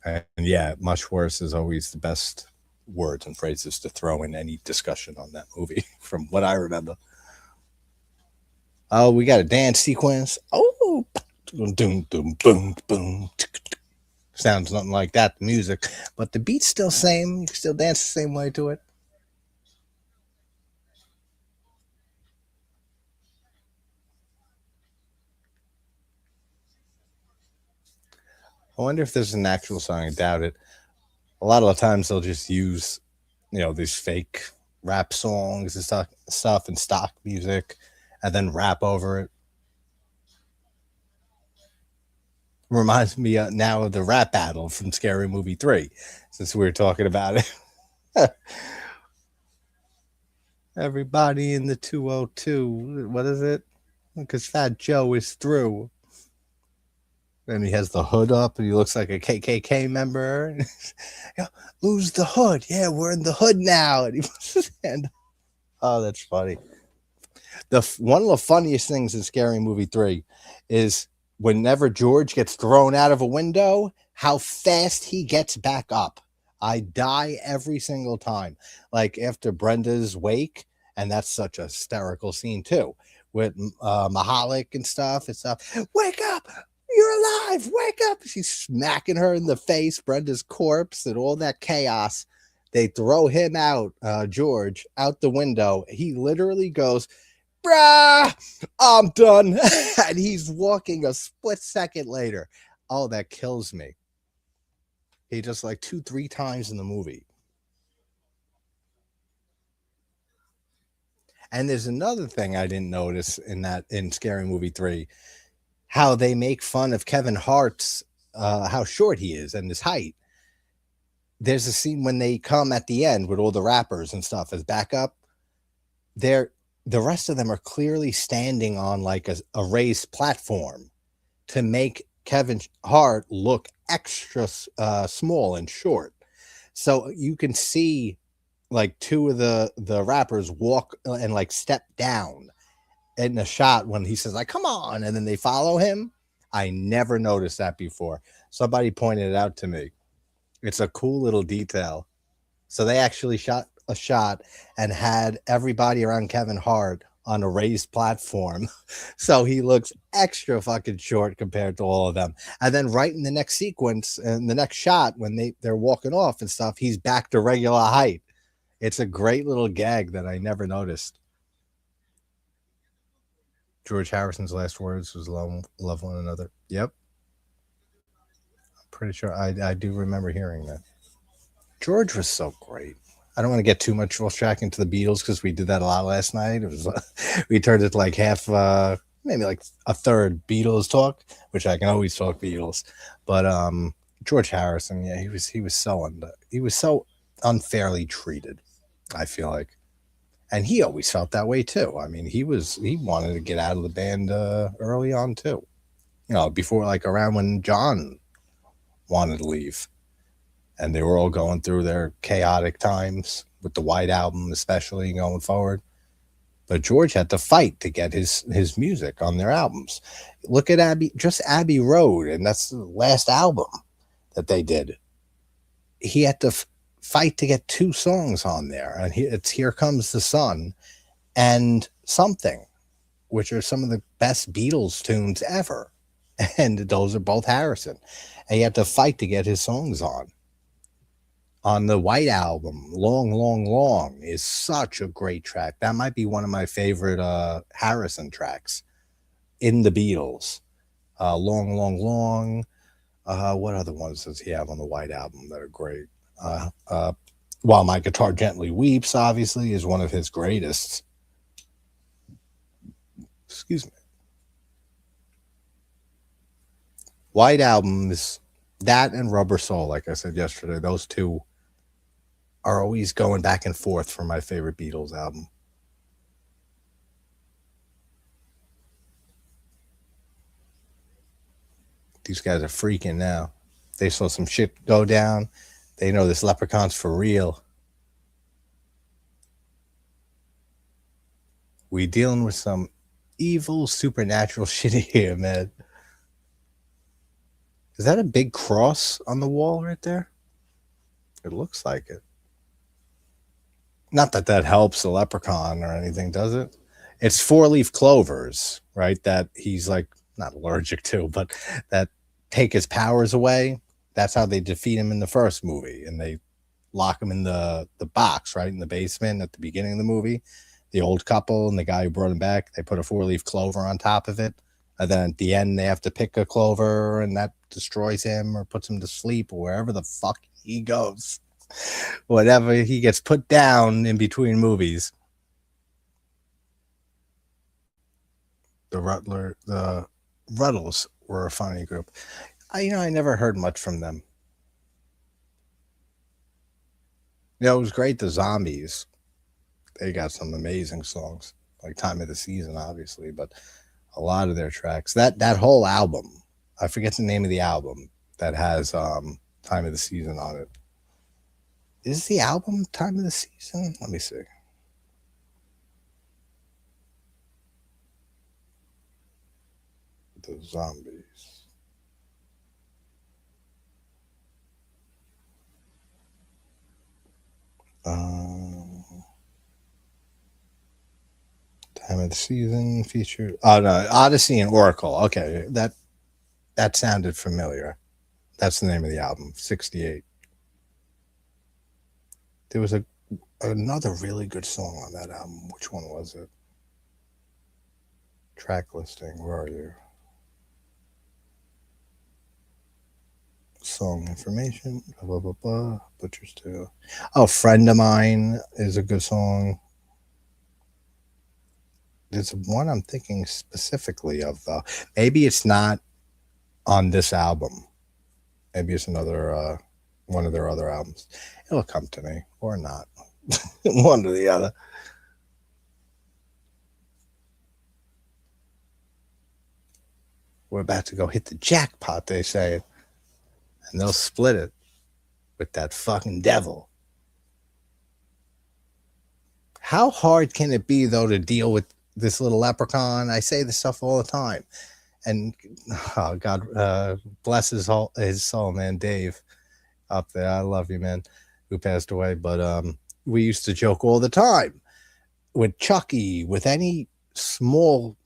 And yeah, much worse is always the best words and phrases to throw in any discussion on that movie, from what I remember. Oh, we got a dance sequence. Oh, boom, boom, boom, boom. Sounds nothing like that, the music, but the beat's still same. You can still dance the same way to it. I wonder if there's an actual song. I doubt it. A lot of the times they'll just use, these fake rap songs and stuff and stock music, and then rap over it. Reminds me now of the rap battle from Scary Movie 3, since we were talking about it. Everybody in the 202. What is it? Because Fat Joe is through. And he has the hood up and he looks like a KKK member. Lose the hood. Yeah, we're in the hood now. And he puts his hand. Oh, that's funny. One of the funniest things in Scary Movie 3 is whenever George gets thrown out of a window, how fast he gets back up. I die every single time. Like after Brenda's wake, and that's such a hysterical scene too, with Mahalik and stuff. Wake up! You're alive! Wake up! She's smacking her in the face, Brenda's corpse, and all that chaos. They throw him out, George, out the window. He literally goes, bruh, I'm done. And he's walking a split second later. Oh, that kills me. He just like 2-3 times in the movie. And there's another thing I didn't notice in Scary Movie 3, how they make fun of Kevin Hart's how short he is and his height. There's a scene when they come at the end with all the rappers and stuff as backup. The rest of them are clearly standing on like a raised platform to make Kevin Hart look extra small and short. So you can see like two of the rappers walk and like step down in a shot when he says like, come on, and then they follow him. I never noticed that before. Somebody pointed it out to me. It's a cool little detail. So they actually shot a shot and had everybody around Kevin Hart on a raised platform. So he looks extra fucking short compared to all of them. And then right in the next sequence and the next shot, when they're walking off and stuff, he's back to regular height. It's a great little gag that I never noticed. George Harrison's last words was love one another. Yep. I'm pretty sure I do remember hearing that. George was so great. I don't want to get too much off track into the Beatles because we did that a lot last night. It was we turned it to like half, maybe like a third Beatles talk, which I can always talk Beatles. But George Harrison, yeah, he was so unfairly treated. I feel like, and he always felt that way too. I mean, he wanted to get out of the band early on too. You know, before like around when John wanted to leave, and they were all going through their chaotic times with the White Album, especially going forward. But George had to fight to get his music on their albums. Look at Abbey Road, and that's the last album that they did. He had to fight to get two songs on there, and it's "Here Comes the Sun" and "Something," which are some of the best Beatles tunes ever, and those are both Harrison. And he had to fight to get his songs on the White Album. "Long, Long, Long" is such a great track. That might be one of my favorite Harrison tracks in the Beatles. "Long, Long, Long." What other ones does he have on the White Album that are great? "While My Guitar Gently Weeps," obviously, is one of his greatest. Excuse me. White Album is that and "Rubber Soul," like I said yesterday. Those two are always going back and forth for my favorite Beatles album. These guys are freaking now. They saw some shit go down. They know this Leprechaun's for real. We dealing with some evil supernatural shit here, man. Is that a big cross on the wall right there? It looks like it. Not that that helps the Leprechaun or anything, does it? It's four-leaf clovers, right? That he's like not allergic to, but that take his powers away. That's how they defeat him in the first movie, and they lock him in the box, right, in the basement at the beginning of the movie. The old couple and the guy who brought him back, they put a four-leaf clover on top of it, and then at the end they have to pick a clover, and that destroys him or puts him to sleep or wherever the fuck he goes. Whatever he gets put down in between movies. The Ruddles were a funny group. I never heard much from them. It was great. The Zombies, they got some amazing songs, like "Time of the Season," obviously, but a lot of their tracks. That whole album, I forget the name of the album that has "Time of the Season" on it. Is the album "Time of the Season"? Let me see. The Zombies. Time of the Season featured. Oh no, Odyssey and Oracle. Okay, that sounded familiar. That's the name of the album. 68. There was another really good song on that album. Which one was it? Track listing. Where are you? Song information. Blah blah blah. Butcher's Tale. Oh, "Friend of Mine" is a good song. There's one I'm thinking specifically of, though. Maybe it's not on this album. Maybe it's another one of their other albums. It'll come to me or not. One or the other. We're about to go hit the jackpot, they say, and they'll split it with that fucking devil. How hard can it be, though, to deal with this little leprechaun? I say this stuff all the time, and oh God, bless his soul, man, Dave, up there. I love you, man, who passed away. But we used to joke all the time with Chucky, with any small,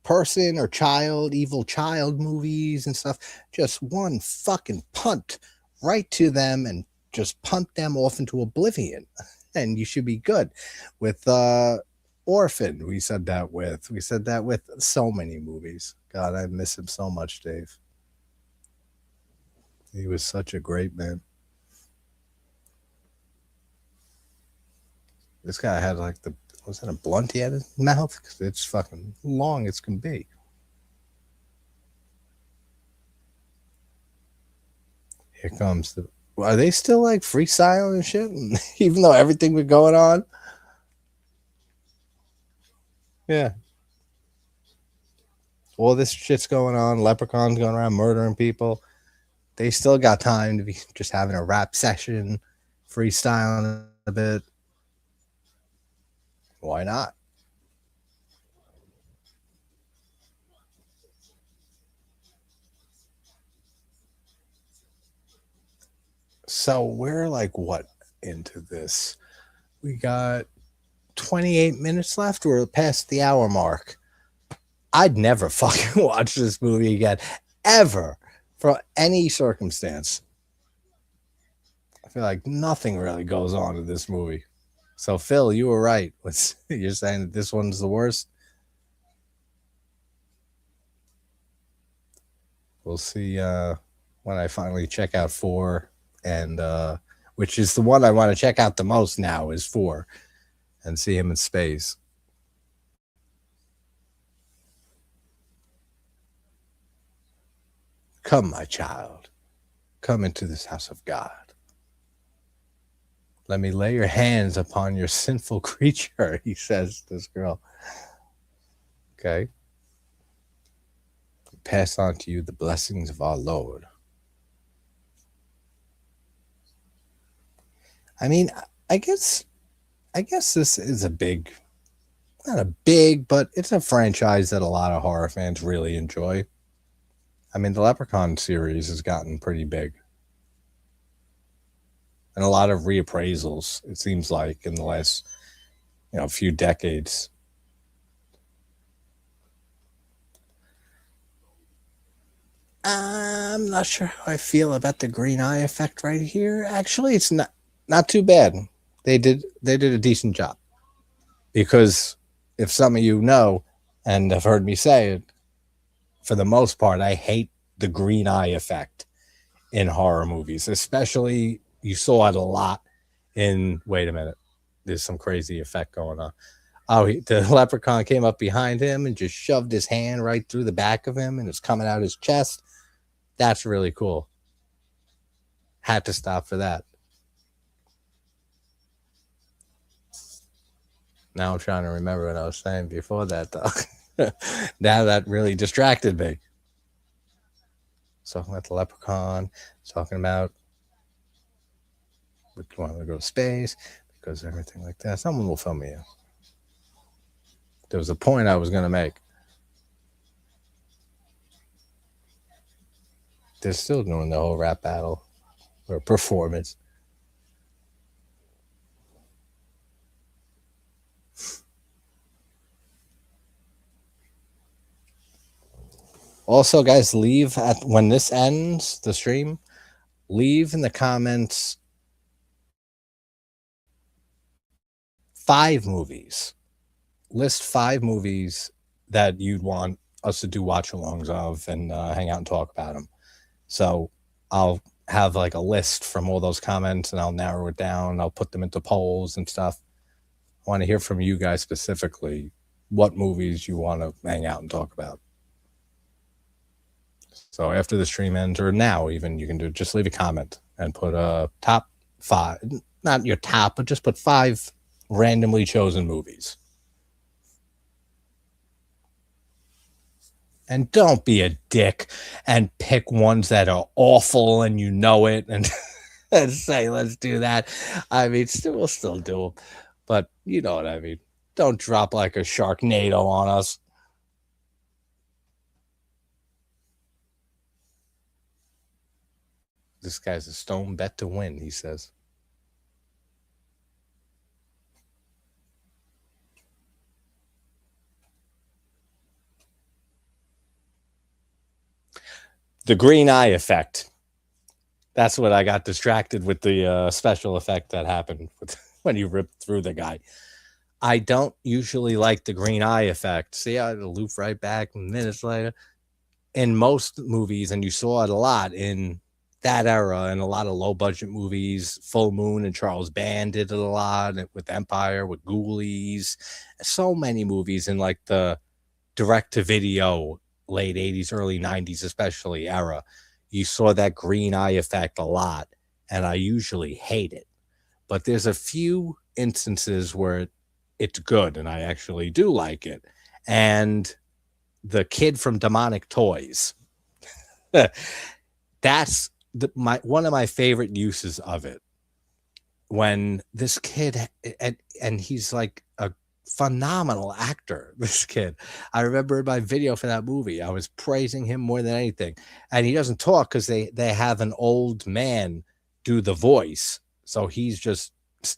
person or child, evil child movies and stuff. Just one fucking punt right to them and just punt them off into oblivion, and you should be good. With Orphan, we said that with. We said that with so many movies. God, I miss him so much, Dave. He was such a great man. This guy had like was that a blunt he had in his mouth? Because it's fucking long as can be. Here comes the. Are they still like freestyling and shit? Even though everything was going on? Yeah. All this shit's going on. Leprechauns going around murdering people. They still got time to be just having a rap session, freestyling a bit. Why not? So we're like what into this? We got 28 minutes left. We're past the hour mark. I'd never fucking watch this movie again, ever, for any circumstance. I feel like nothing really goes on in this movie. So Phil, you were right. You're saying that this one's the worst? We'll see when I finally check out 4, and which is the one I want to check out the most now is 4, and see him in space. Come, my child, come into this house of God. Let me lay your hands upon your sinful creature, he says to this girl. Okay. Pass on to you the blessings of our Lord. I mean, I guess this is not a big, but it's a franchise that a lot of horror fans really enjoy. I mean, the Leprechaun series has gotten pretty big. And a lot of reappraisals, it seems like, in the last, few decades. I'm not sure how I feel about the green eye effect right here. Actually, it's not too bad. They did a decent job. Because if some of you know and have heard me say it, for the most part, I hate the green eye effect in horror movies, especially you saw it a lot in, wait a minute, there's some crazy effect going on. Oh, the leprechaun came up behind him and just shoved his hand right through the back of him and it's coming out his chest. That's really cool. Had to stop for that. Now I'm trying to remember what I was saying before that, though. Now that really distracted me. Talking about the leprechaun, talking about we want to go to space because everything like that. Someone will film me. There was a point I was going to make. They're still doing the whole rap battle or performance. Also, guys, leave when this ends the stream. Leave in the comments 5 movies. List 5 movies that you'd want us to do watch-alongs of and hang out and talk about them. So I'll have like a list from all those comments and I'll narrow it down. I'll put them into polls and stuff. I want to hear from you guys specifically what movies you want to hang out and talk about. So after the stream ends, or now even, you can just leave a comment and put a top 5, not your top, but just put 5 randomly chosen movies. And don't be a dick and pick ones that are awful and you know it and say, let's do that. I mean, we'll still do them. But you know what I mean. Don't drop like a Sharknado on us. This guy's a stone bet to win, he says. The green eye effect. That's what I got distracted with the special effect that happened when you ripped through the guy. I don't usually like the green eye effect. See how it'll loop right back minutes later? In most movies, and you saw it a lot in that era, and a lot of low budget movies. Full Moon and Charles Band did it a lot with Empire, with Ghoulies, so many movies in like the direct to video late 80s, early 90s, especially era. You saw that green eye effect a lot, and I usually hate it. But there's a few instances where it's good, and I actually do like it. And the kid from Demonic Toys, that's one of my favorite uses of it. When this kid, and he's like a phenomenal actor, this kid. I remember in my video for that movie, I was praising him more than anything. And he doesn't talk because they have an old man do the voice, so he's just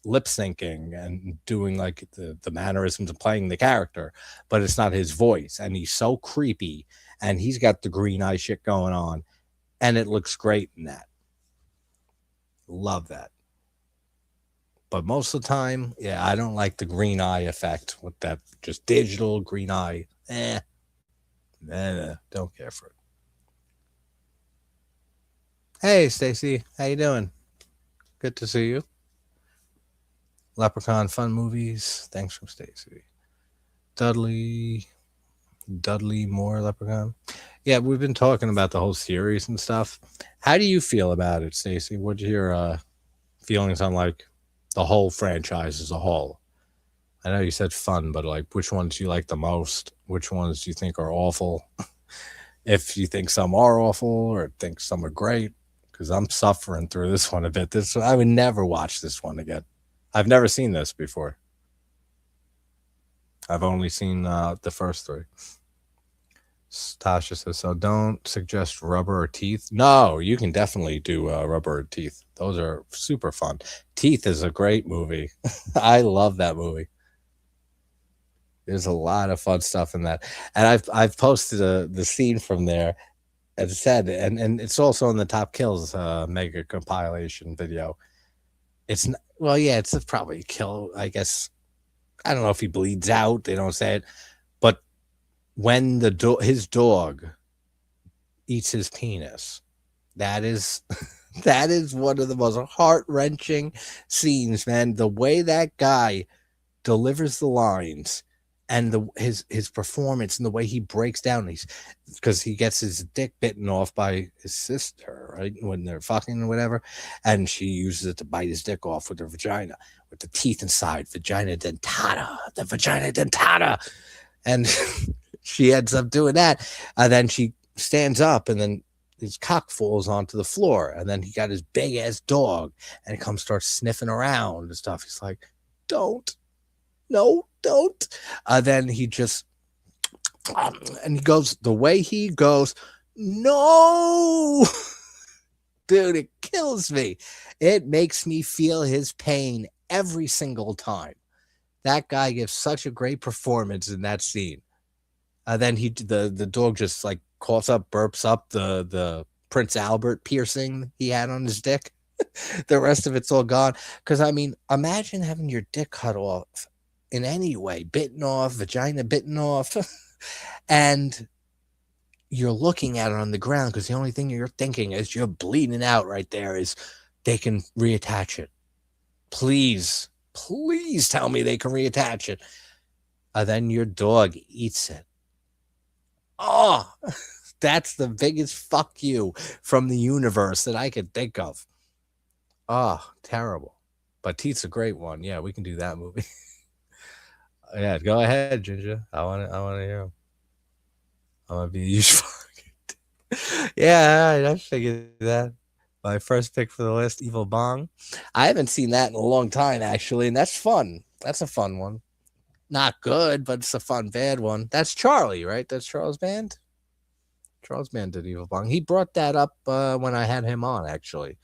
lip syncing and doing like the mannerisms of playing the character, but it's not his voice. And he's so creepy, and he's got the green eye shit going on, and it looks great in that. Love that. But most of the time, yeah, I don't like the green eye effect with that just digital green eye. Don't care for it. Hey, Stacy, how you doing? Good to see you. Leprechaun fun movies. Thanks from Stacy. Dudley Moore Leprechaun. Yeah, we've been talking about the whole series and stuff. How do you feel about it, Stacy? What's your feelings on like the whole franchise as a whole? I know you said fun, but like which ones do you like the most? Which ones do you think are awful? If you think some are awful or think some are great, because I'm suffering through this one a bit. I would never watch this one again. I've never seen this before. I've only seen the first three. Tasha says, so don't suggest rubber or teeth. No, you can definitely do rubber or teeth. Those are super fun. Teeth is a great movie. I love that movie. There's a lot of fun stuff in that. And I've posted the scene from there, as I said, and it's also in the Top Kills mega compilation video. It's well, yeah, it's probably a kill, I guess. I don't know if he bleeds out. They don't say it, but when his dog eats his penis, that is that is one of the most heart-wrenching scenes, man. The way that guy delivers the lines and his performance and the way he breaks down, because he gets his dick bitten off by his sister, right, when they're fucking or whatever, and she uses it to bite his dick off with her vagina, with the teeth inside, the vagina dentata, and she ends up doing that, and then she stands up, and then his cock falls onto the floor, and then he got his big ass dog, and he starts sniffing around and stuff. He's like, don't. No, don't. Then he just, and he goes, the way he goes, no, dude, it kills me. It makes me feel his pain every single time. That guy gives such a great performance in that scene. Then the dog just like burps up the Prince Albert piercing he had on his dick. The rest of it's all gone. Because I mean, imagine having your dick cut off in any way, bitten off, vagina bitten off, and you're looking at it on the ground because the only thing you're thinking as you're bleeding out right there is they can reattach it. Please tell me they can reattach it. Then your dog eats it. Oh, that's the biggest fuck you from the universe that I could think of. Oh, terrible. But Teeth's a great one. Yeah, we can do that movie. Yeah, go ahead, Ginger. I want to hear him. I'm gonna be useful. Yeah, I figured that. My first pick for the list, Evil Bong. I haven't seen that in a long time, actually, and that's fun. That's a fun one. Not good, but it's a fun bad one. That's Charlie, right? That's Charles Band. Charles Band did Evil Bong. He brought that up when I had him on. Actually,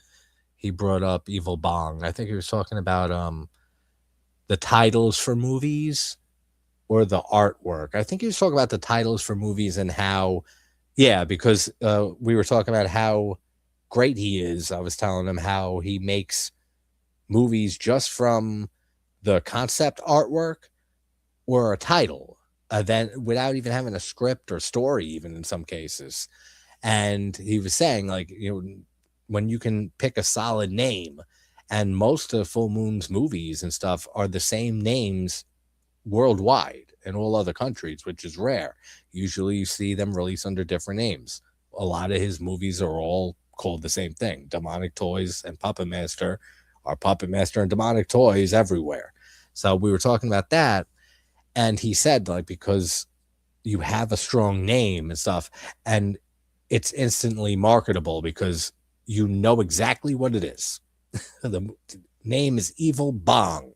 he brought up Evil Bong. I think he was talking about the titles for movies or the artwork. I think he was talking about the titles for movies and how, yeah, because we were talking about how great he is. I was telling him how he makes movies just from the concept artwork or a title, then without even having a script or story, even in some cases. And he was saying, like, when you can pick a solid name. And most of Full Moon's movies and stuff are the same names worldwide in all other countries, which is rare. Usually you see them released under different names. A lot of his movies are all called the same thing. Demonic Toys and Puppet Master are Puppet Master and Demonic Toys everywhere. So we were talking about that, and he said, like, because you have a strong name and stuff, and it's instantly marketable because you know exactly what it is. The name is Evil Bong.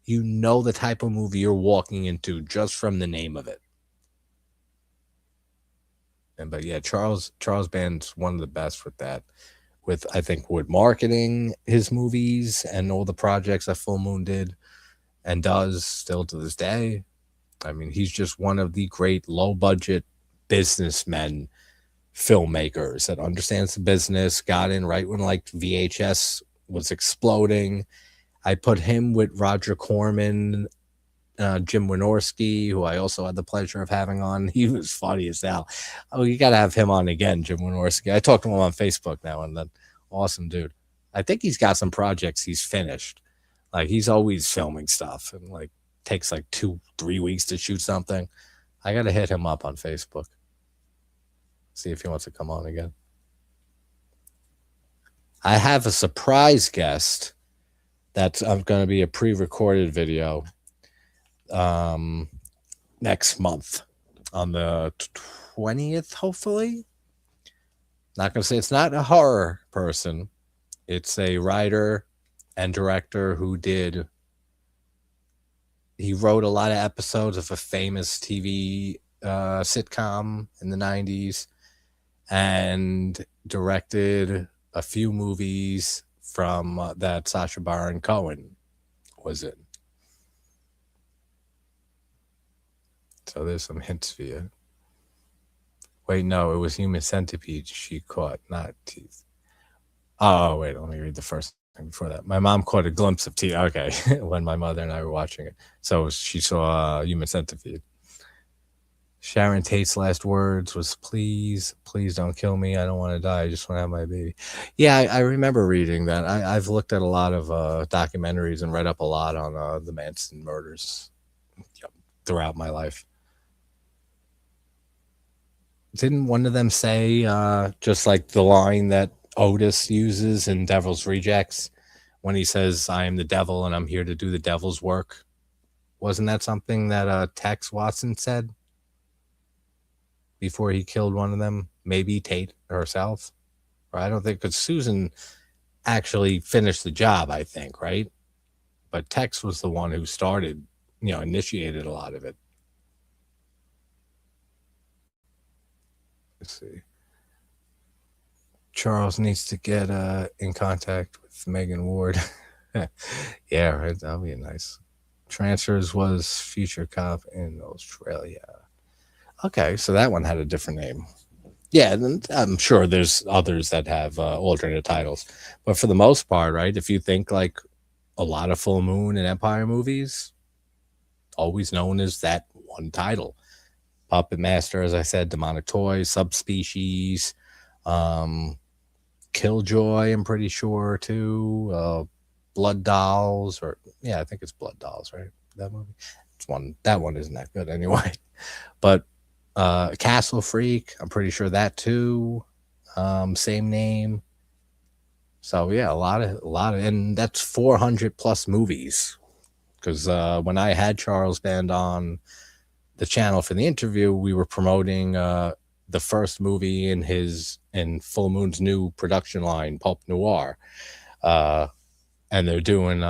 You know the type of movie you're walking into just from the name of it. But yeah, Charles Band's one of the best with that. With, I think, with marketing his movies and all the projects that Full Moon did and does still to this day. I mean, he's just one of the great low budget businessmen, filmmakers that understands the business, got in right when like VHS was exploding. I put him with Roger Corman, Jim Wynorski, who I also had the pleasure of having on. He was funny as hell. Oh, you got to have him on again, Jim Wynorski. I talk to him on Facebook now and then. Awesome dude. I think he's got some projects he's finished. Like, he's always filming stuff and like takes like 2-3 weeks to shoot something. I got to hit him up on Facebook. See if he wants to come on again. I have a surprise guest that's going to be a pre-recorded video next month on the 20th, hopefully. Not going to say it's not a horror person. It's a writer and director who he wrote a lot of episodes of a famous TV sitcom in the 90s and directed a few movies from that Sacha Baron Cohen was in. So there's some hints for you. Wait, no, it was Human Centipede she caught, not teeth. Oh, wait, let me read the first thing before that. My mom caught a glimpse of teeth. Okay, when my mother and I were watching it. So she saw Human Centipede. Sharon Tate's last words was, please don't kill me. I don't want to die. I just want to have my baby. Yeah, I remember reading that. I've looked at a lot of documentaries and read up a lot on the Manson murders throughout my life. Didn't one of them say, just like the line that Otis uses in Devil's Rejects when he says, I am the devil and I'm here to do the devil's work? Wasn't that something that Tex Watson said before he killed one of them? Maybe Tate herself? Or I don't think, because Susan actually finished the job, I think, right? But Tex was the one who started, initiated a lot of it. Let's see. Charles needs to get in contact with Megan Ward. Yeah, right. That'll be nice. Transfers was Future Cop in Australia. Okay, so that one had a different name. Yeah, I'm sure there's others that have alternate titles. But for the most part, right, if you think like a lot of Full Moon and Empire movies, always known as that one title. Puppet Master, as I said, Demonic Toys, Subspecies, Killjoy, I'm pretty sure, too. Blood Dolls, I think it's Blood Dolls, right? That movie. That one isn't that good anyway. But Castle Freak, I'm pretty sure that too. Same name. So yeah, a lot of, and that's 400 plus movies. Because when I had Charles Band on the channel for the interview, we were promoting the first movie in Full Moon's new production line, Pulp Noir. And they're doing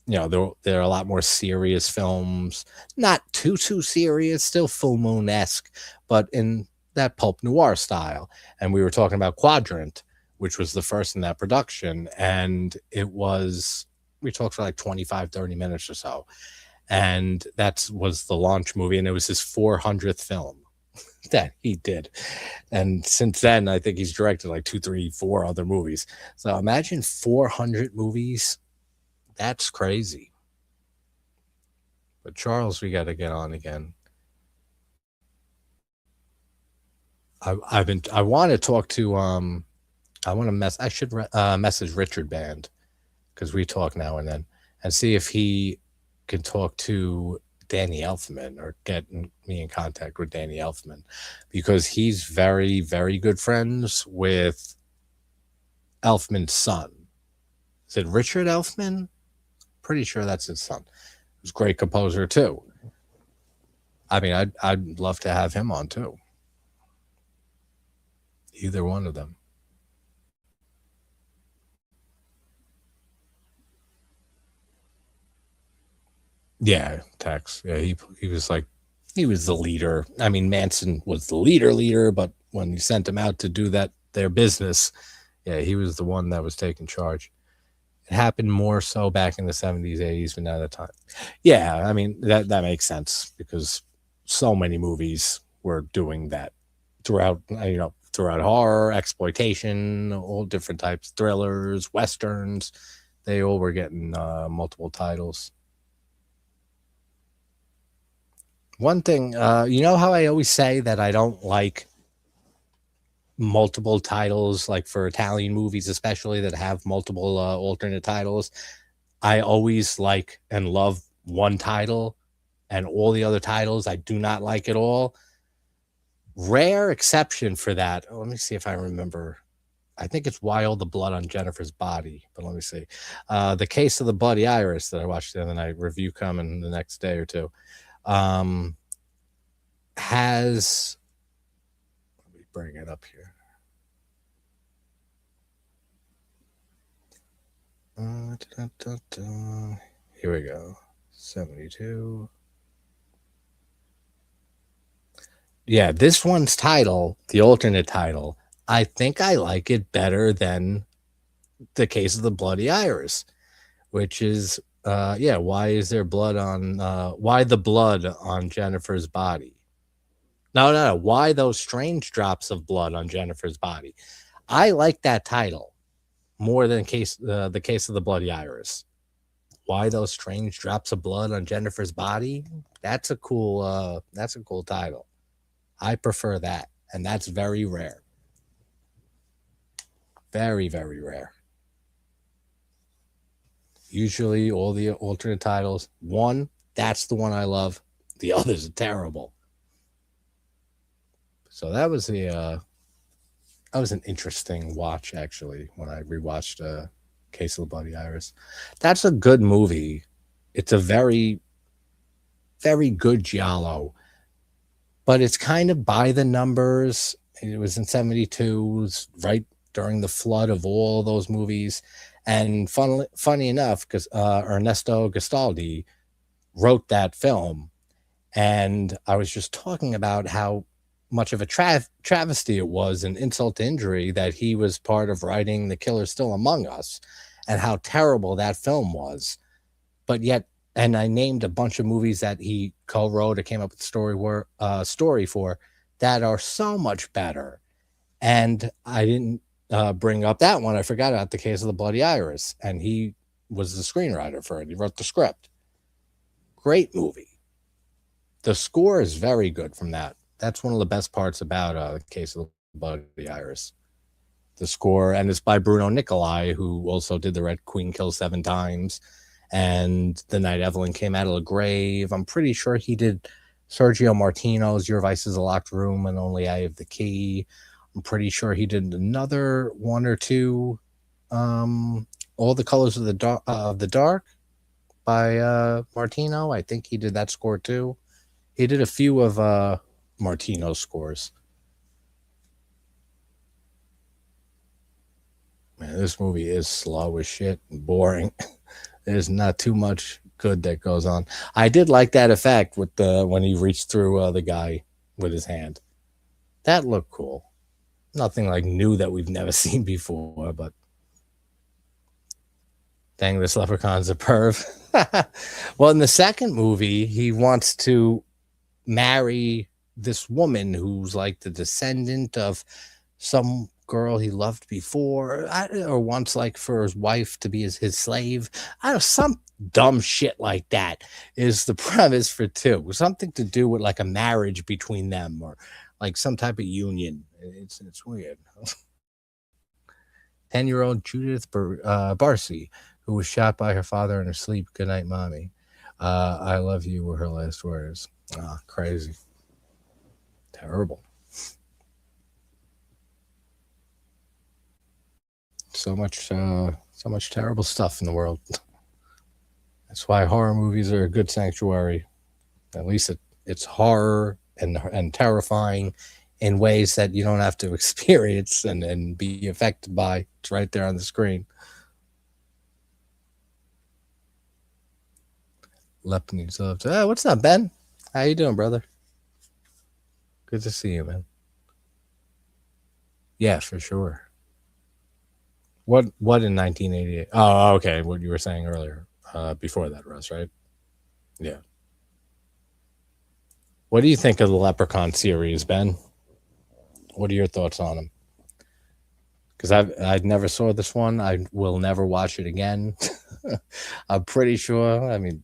they're a lot more serious films, not too serious, still Full Moon-esque, but in that Pulp Noir style. And we were talking about Quadrant, which was the first in that production, and we talked for like 25-30 minutes or so, and that was the launch movie, and it was his 400th film that he did. And since then, I think he's directed like 2, 3, 4 other movies. So imagine 400 movies. That's crazy. But Charles, we got to get on again. I want to talk to I want to I should message Richard Band, because we talk now and then, and see if he can talk to Danny Elfman or get me in contact with Danny Elfman, because he's very, very good friends with Elfman's son. Is it Richard Elfman? Pretty sure that's his son. He's a great composer too. I mean, I'd love to have him on too. Either one of them. Yeah, Tex. Yeah, he was like, he was the leader. I mean, Manson was the leader, but when you sent him out to do their business, yeah, he was the one that was taking charge. It happened more so back in the 70s, 80s, but now that time. Yeah, I mean, that makes sense, because so many movies were doing that throughout, throughout horror, exploitation, all different types, thrillers, westerns. They all were getting multiple titles. One thing, you know how I always say that I don't like multiple titles, like for Italian movies, especially that have multiple alternate titles. I always like and love one title, and all the other titles I do not like at all. Rare exception for that. Let me see if I remember. I think it's Why All the Blood on Jennifer's Body, but let me see. The Case of the Bloody Iris that I watched the other night, review coming the next day or two, has, let me bring it up here. Here we go. 72. Yeah, this one's title, the alternate title, I think I like it better than The Case of the Bloody Iris, which is, why is there blood on, why the blood on Jennifer's body? No, why those strange drops of blood on Jennifer's body? I like that title more than The Case of the Bloody Iris. Why those strange drops of blood on Jennifer's body? That's a cool title. I prefer that, and that's very rare. Very, very rare. Usually all the alternate titles, one, that's the one I love. The others are terrible. So that was an interesting watch, actually, when I rewatched Case of the Bloody Iris. That's a good movie. It's a very, very good giallo, but it's kind of by the numbers. It was in 72, it was right during the flood of all those movies. And funny enough, because Ernesto Gastaldi wrote that film, and I was just talking about how much of a travesty it was, an insult to injury, that he was part of writing The Killer Still Among Us, and how terrible that film was. But yet, and I named a bunch of movies that he co-wrote or came up with story for that are so much better. And I didn't bring up that one. I forgot about The Case of the Bloody Iris, and he was the screenwriter for it. He wrote the script. Great movie. The score is very good from that. That's one of the best parts about The Case of the Bloody Iris. The score, and it's by Bruno Nicolai, who also did The Red Queen Kills 7 Times and The Night Evelyn Came Out of the Grave. I'm pretty sure he did Sergio Martino's Your Vice is a Locked Room and Only I Have the Key. I'm pretty sure he did another one or two, All the Colors of the Dark by Martino. I think he did that score too. He did a few of Martino's scores. Man, this movie is slow as shit and boring. There's not too much good that goes on. I did like that effect with when he reached through the guy with his hand. That looked cool. Nothing like new that we've never seen before, but dang, this leprechaun's a perv. Well, in the second movie, he wants to marry this woman who's like the descendant of some girl he loved before, or wants like for his wife to be his slave. I don't know, some dumb shit like that is the premise for 2. Something to do with like a marriage between them, or like some type of union. It's weird. 10-year-old Judith Barcy, who was shot by her father in her sleep. Good night, Mommy. I love you were her last words. Crazy. Terrible. So much terrible stuff in the world. That's why horror movies are a good sanctuary. At least it's horror and terrifying in ways that you don't have to experience and be affected by. It's right there on the screen. Lep needs love. What's up, Ben? How you doing, brother? Good to see you, man. Yeah, for sure. What in 1988? Oh, okay. What you were saying earlier, before that, Russ, right? Yeah. What do you think of the Leprechaun series, Ben? What are your thoughts on them? Because I never saw this one. I will never watch it again. I'm pretty sure. I mean,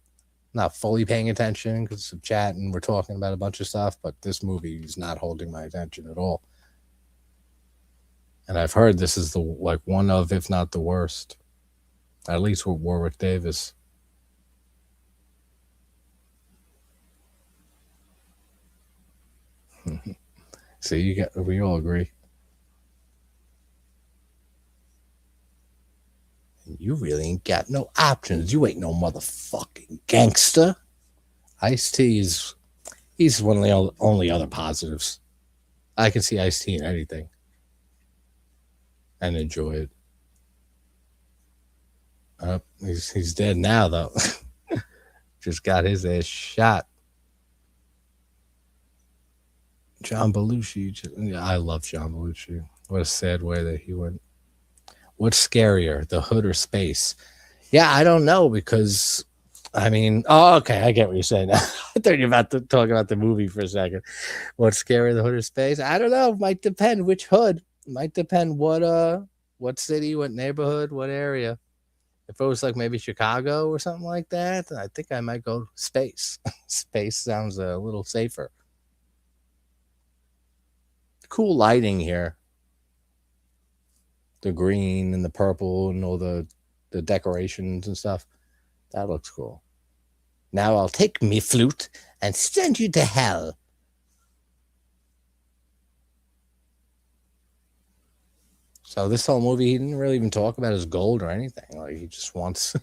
not fully paying attention because of chat and we're talking about a bunch of stuff, but this movie is not holding my attention at all. And I've heard this is one of, if not the worst, at least with Warwick Davis. See, we all agree. You really ain't got no options. You ain't no motherfucking gangster. Ice-T he's one of the only other positives. I can see Ice-T in anything and enjoy it. He's dead now, though. Just got his ass shot. John Belushi. I love John Belushi. What a sad way that he went. What's scarier, the hood or space? Yeah, I don't know because, I mean, okay, I get what you're saying. I thought you were about to talk about the movie for a second. What's scarier, the hood or space? I don't know. Might depend which hood. Might depend what city, what neighborhood, what area. If it was like maybe Chicago or something like that, I think I might go space. Space sounds a little safer. Cool lighting here. The green and the purple and all the decorations and stuff. That looks cool. Now I'll take me flute and send you to hell. So this whole movie, he didn't really even talk about his gold or anything. Like, he just wants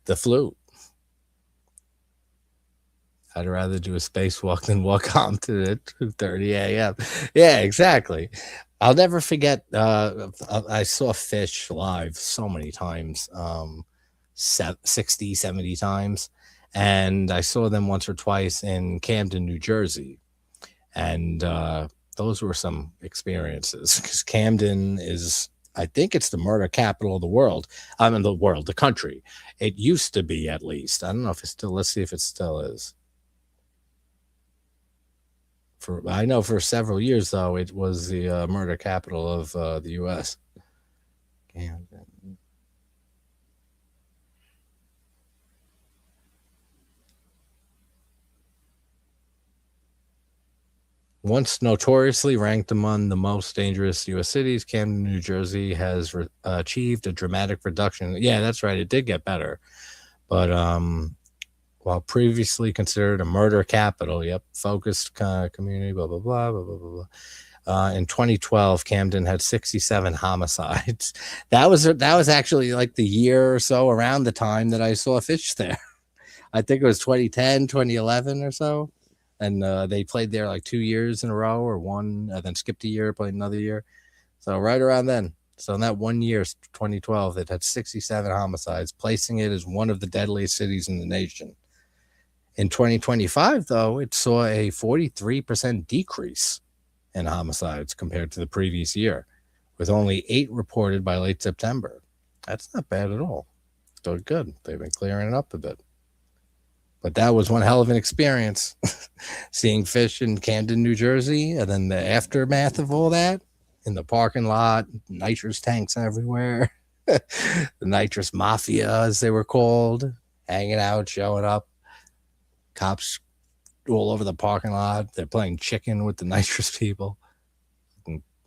the flute. I'd rather do a spacewalk than walk on to the 2:30 a.m. Yeah, exactly. I'll never forget. I saw Fish live so many times, 60, 70 times. And I saw them once or twice in Camden, New Jersey. And those were some experiences because Camden is, I think it's the murder capital of the world. I mean, the country. It used to be, at least. I don't know if it's still, let's see if it still is. I know for several years, though, it was the murder capital of the U.S. Camden. Once notoriously ranked among the most dangerous U.S. cities, Camden, New Jersey has achieved a dramatic reduction. Yeah, that's right. It did get better. But while previously considered a murder capital, focused community, blah, blah, blah, blah, blah, blah, blah. In 2012, Camden had 67 homicides. That was actually like the year or so around the time that I saw Fish there. I think it was 2010, 2011 or so. And they played there like 2 years in a row or one, and then skipped a year, played another year. So right around then. So in that 1 year, 2012, it had 67 homicides, placing it as one of the deadliest cities in the nation. In 2025, though, it saw a 43% decrease in homicides compared to the previous year, with only 8 reported by late September. That's not bad at all. Still good. They've been clearing it up a bit. But that was one hell of an experience, seeing Fish in Camden, New Jersey, and then the aftermath of all that in the parking lot, nitrous tanks everywhere, the nitrous mafia, as they were called, hanging out, showing up. Cops all over the parking lot. They're playing chicken with the nitrous people.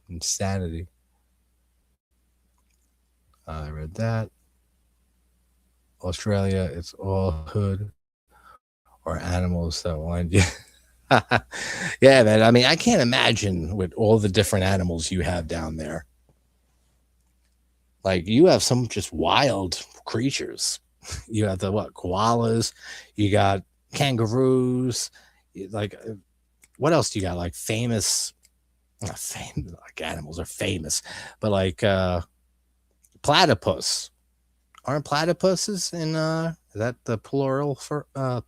Insanity. I read that. Australia, it's all hood or animals that wind you. Yeah, man. I mean, I can't imagine with all the different animals you have down there. Like, you have some just wild creatures. You have the koalas, you got kangaroos, like what else do you got? Like famous, not famous, like animals are famous, but like platypus. Aren't platypuses in is that the plural for it?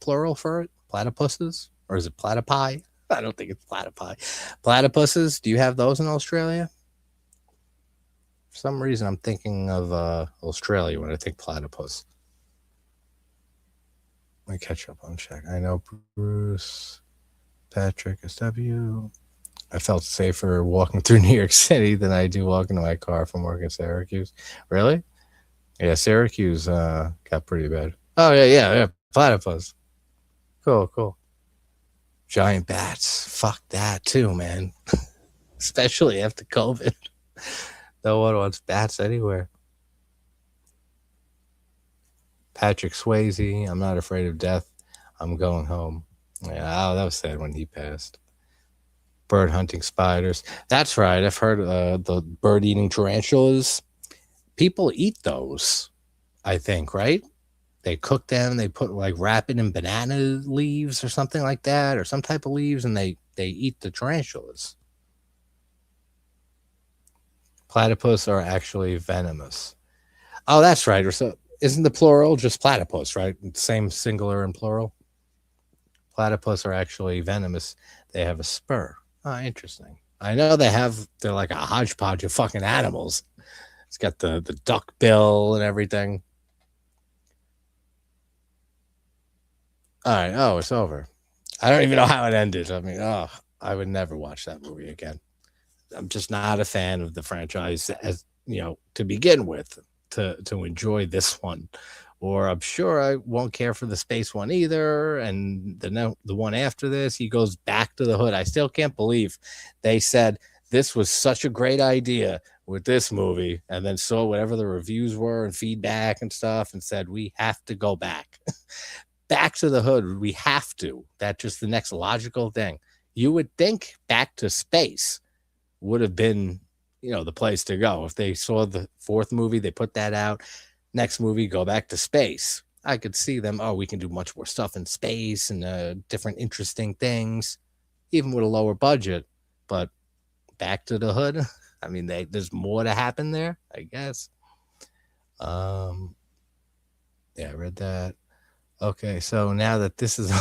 Platypuses? Or is it platypi? I don't think it's platypi. Platypuses, do you have those in Australia? For some reason I'm thinking of Australia when I think platypus. Let me catch up on check. I know Bruce, Patrick, SW. I felt safer walking through New York City than I do walking to my car from work in Syracuse. Really? Yeah, Syracuse got pretty bad. Oh, yeah. Platypus. Cool. Giant bats. Fuck that too, man. Especially after COVID. No one wants bats anywhere. Patrick Swayze. I'm not afraid of death. I'm going home. Yeah, that was sad when he passed. Bird hunting spiders. That's right. I've heard the bird eating tarantulas. People eat those, I think, right? They cook them. They put wrap it in banana leaves or something like that, or some type of leaves, and they eat the tarantulas. Platypus are actually venomous. Oh, that's right. Or so isn't the plural just platypus, right? Same singular and plural. Platypus are actually venomous. They have a spur. Oh, interesting. I know they're like a hodgepodge of fucking animals. It's got the duck bill and everything. All right. Oh, it's over. I don't even know how it ended. I mean, I would never watch that movie again. I'm just not a fan of the franchise, as to begin with, to enjoy this one. Or I'm sure I won't care for the space one either. And the one after this, he goes back to the hood. I still can't believe they said this was such a great idea with this movie, and then saw whatever the reviews were and feedback and stuff, and said we have to go back. Back to the hood. We have to. That's just the next logical thing. You would think Back to Space would have been, the place to go. If they saw the fourth movie, they put that out. Next movie, go back to space. I could see them, we can do much more stuff in space and different interesting things, even with a lower budget. But Back to the Hood, I mean, there's more to happen there, I guess. Yeah, I read that. Okay, so now that this is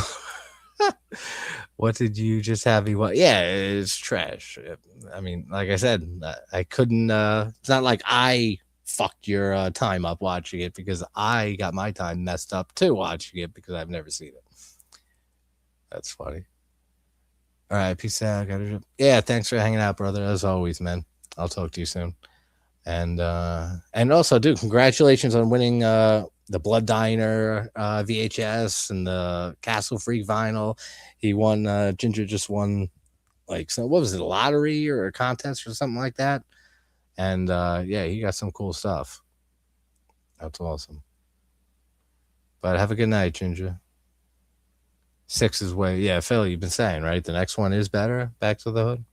what did you just have me watch? Yeah, it's trash. I mean, like I said, I couldn't it's not like I fucked your time up watching it, because I got my time messed up too watching it, because I've never seen it. That's funny. All right, peace out. Yeah, thanks for hanging out, brother, as always, man. I'll talk to you soon. And also, dude, congratulations on winning the Blood Diner VHS and the Castle Freak vinyl. He won. Ginger just won, what was it, a lottery or a contest or something like that. And yeah, he got some cool stuff. That's awesome. But have a good night, Ginger. 6 is way. Yeah, Phil, you've been saying, right? The next one is better. Back to the Hood.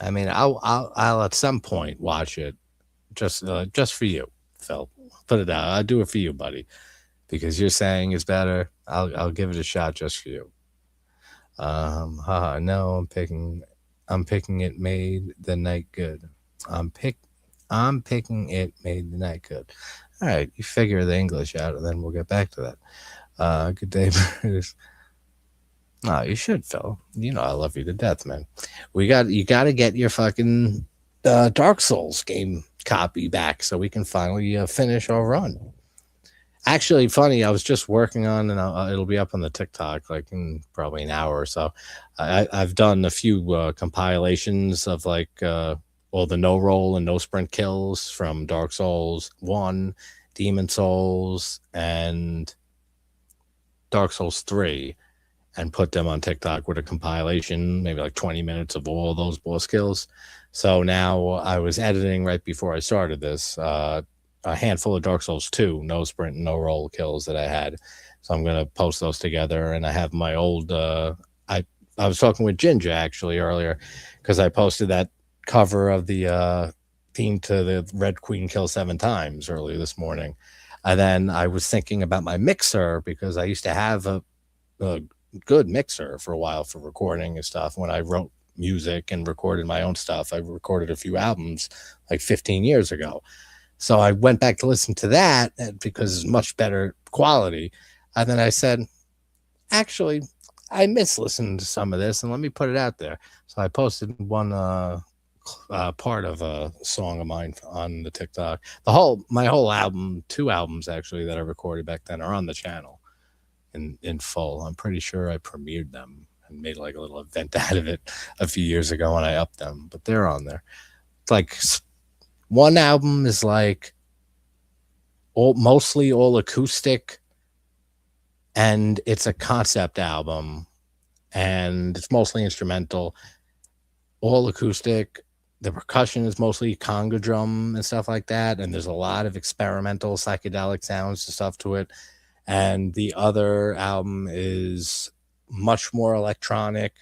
I mean, I'll at some point watch it, just for you, Phil. Put it out. I'll do it for you, buddy, because you're saying it's better. I'll give it a shot just for you. No, I'm picking it made the night good. I'm picking it made the night good. All right, you figure the English out, and then we'll get back to that. Good day, Bruce. No, you should, Phil. I love you to death, man. You got to get your fucking Dark Souls game copy back so we can finally finish our run. Actually, funny, I was just working on, and it'll be up on the TikTok in probably an hour or so. I've done a few compilations of all the no roll and no sprint kills from Dark Souls 1, Demon Souls, and Dark Souls 3. And put them on TikTok with a compilation, maybe 20 minutes of all those boss kills. So now I was editing right before I started this. a handful of Dark Souls 2 no sprint no roll kills that I had. So I'm gonna post those together, and I have my old I was talking with Ginger actually earlier because I posted that cover of the theme to the Red Queen Kill 7 times earlier this morning. And then I was thinking about my mixer because I used to have a good mixer for a while for recording and stuff. When I wrote music and recorded my own stuff, I recorded a few albums like 15 years ago. So I went back to listen to that because it's much better quality. And then I said, actually, I miss listening to some of this, and let me put it out there. So I posted one part of a song of mine on the TikTok. My whole album, 2 albums actually that I recorded back then, are on the channel in full. I'm pretty sure I premiered them and made like a little event out of it a few years ago when I upped them, but they're on there. It's like one album is like mostly all acoustic, and it's a concept album, and it's mostly instrumental, all acoustic. The percussion is mostly conga drum and stuff like that, and there's a lot of experimental psychedelic sounds and stuff to it. And the other album is much more electronic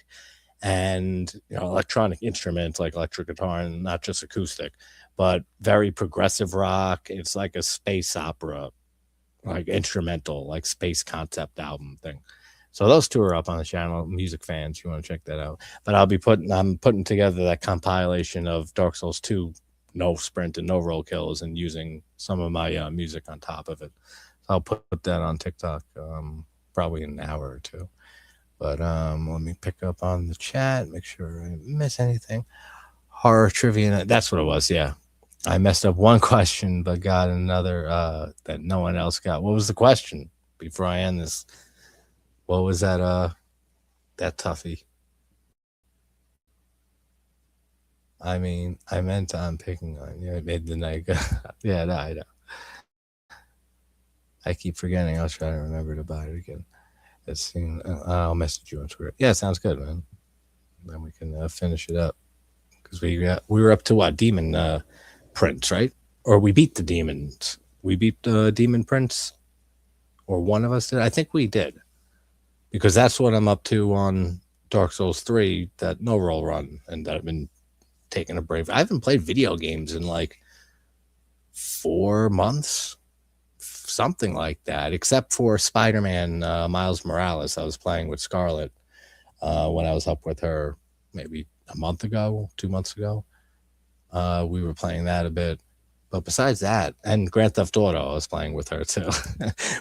and electronic instruments like electric guitar, and not just acoustic, but very progressive rock. It's like a space opera, like instrumental, like space concept album thing. So those 2 are up on the channel. Music fans, you want to check that out. But I'm putting together that compilation of Dark Souls 2 no sprint and no roll kills, and using some of my music on top of it. So I'll put that on TikTok probably in an hour or 2. But let me pick up on the chat, make sure I didn't miss anything. Horror trivia, that's what it was. Yeah, I messed up one question but got another that no one else got. What was the question before I end this? What was that toughie? I mean, I meant I'm picking on you. I made the night go. Yeah, no, I know. I keep forgetting. I'll try to remember to buy it again. I'll message you on Twitter. Yeah, sounds good, man. Then we can finish it up, because we were up to what, Demon Prince, right? Or we beat the demons. We beat the Demon Prince, or one of us did. I think we did, because that's what I'm up to on Dark Souls 3, that no roll run, and that I've been taking a break. I haven't played video games in like 4 months, something like that, except for Spider-Man Miles Morales. I was playing with Scarlett when I was up with her maybe a month ago, 2 months ago. We were playing that a bit. But besides that, and Grand Theft Auto, I was playing with her too,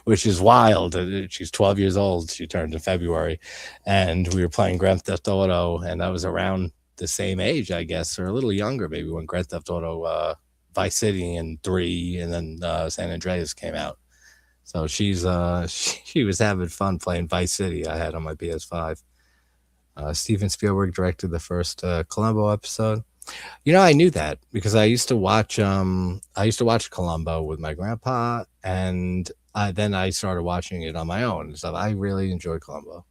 which is wild. She's 12 years old. She turned in February. And we were playing Grand Theft Auto, and I was around the same age, I guess, or a little younger maybe, when Grand Theft Auto Vice City and 3 and then San Andreas came out. So she was having fun playing Vice City. I had on my PS5. Steven Spielberg directed the first Columbo episode. I knew that because I used to watch Columbo with my grandpa, and then I started watching it on my own. So I really enjoy Columbo.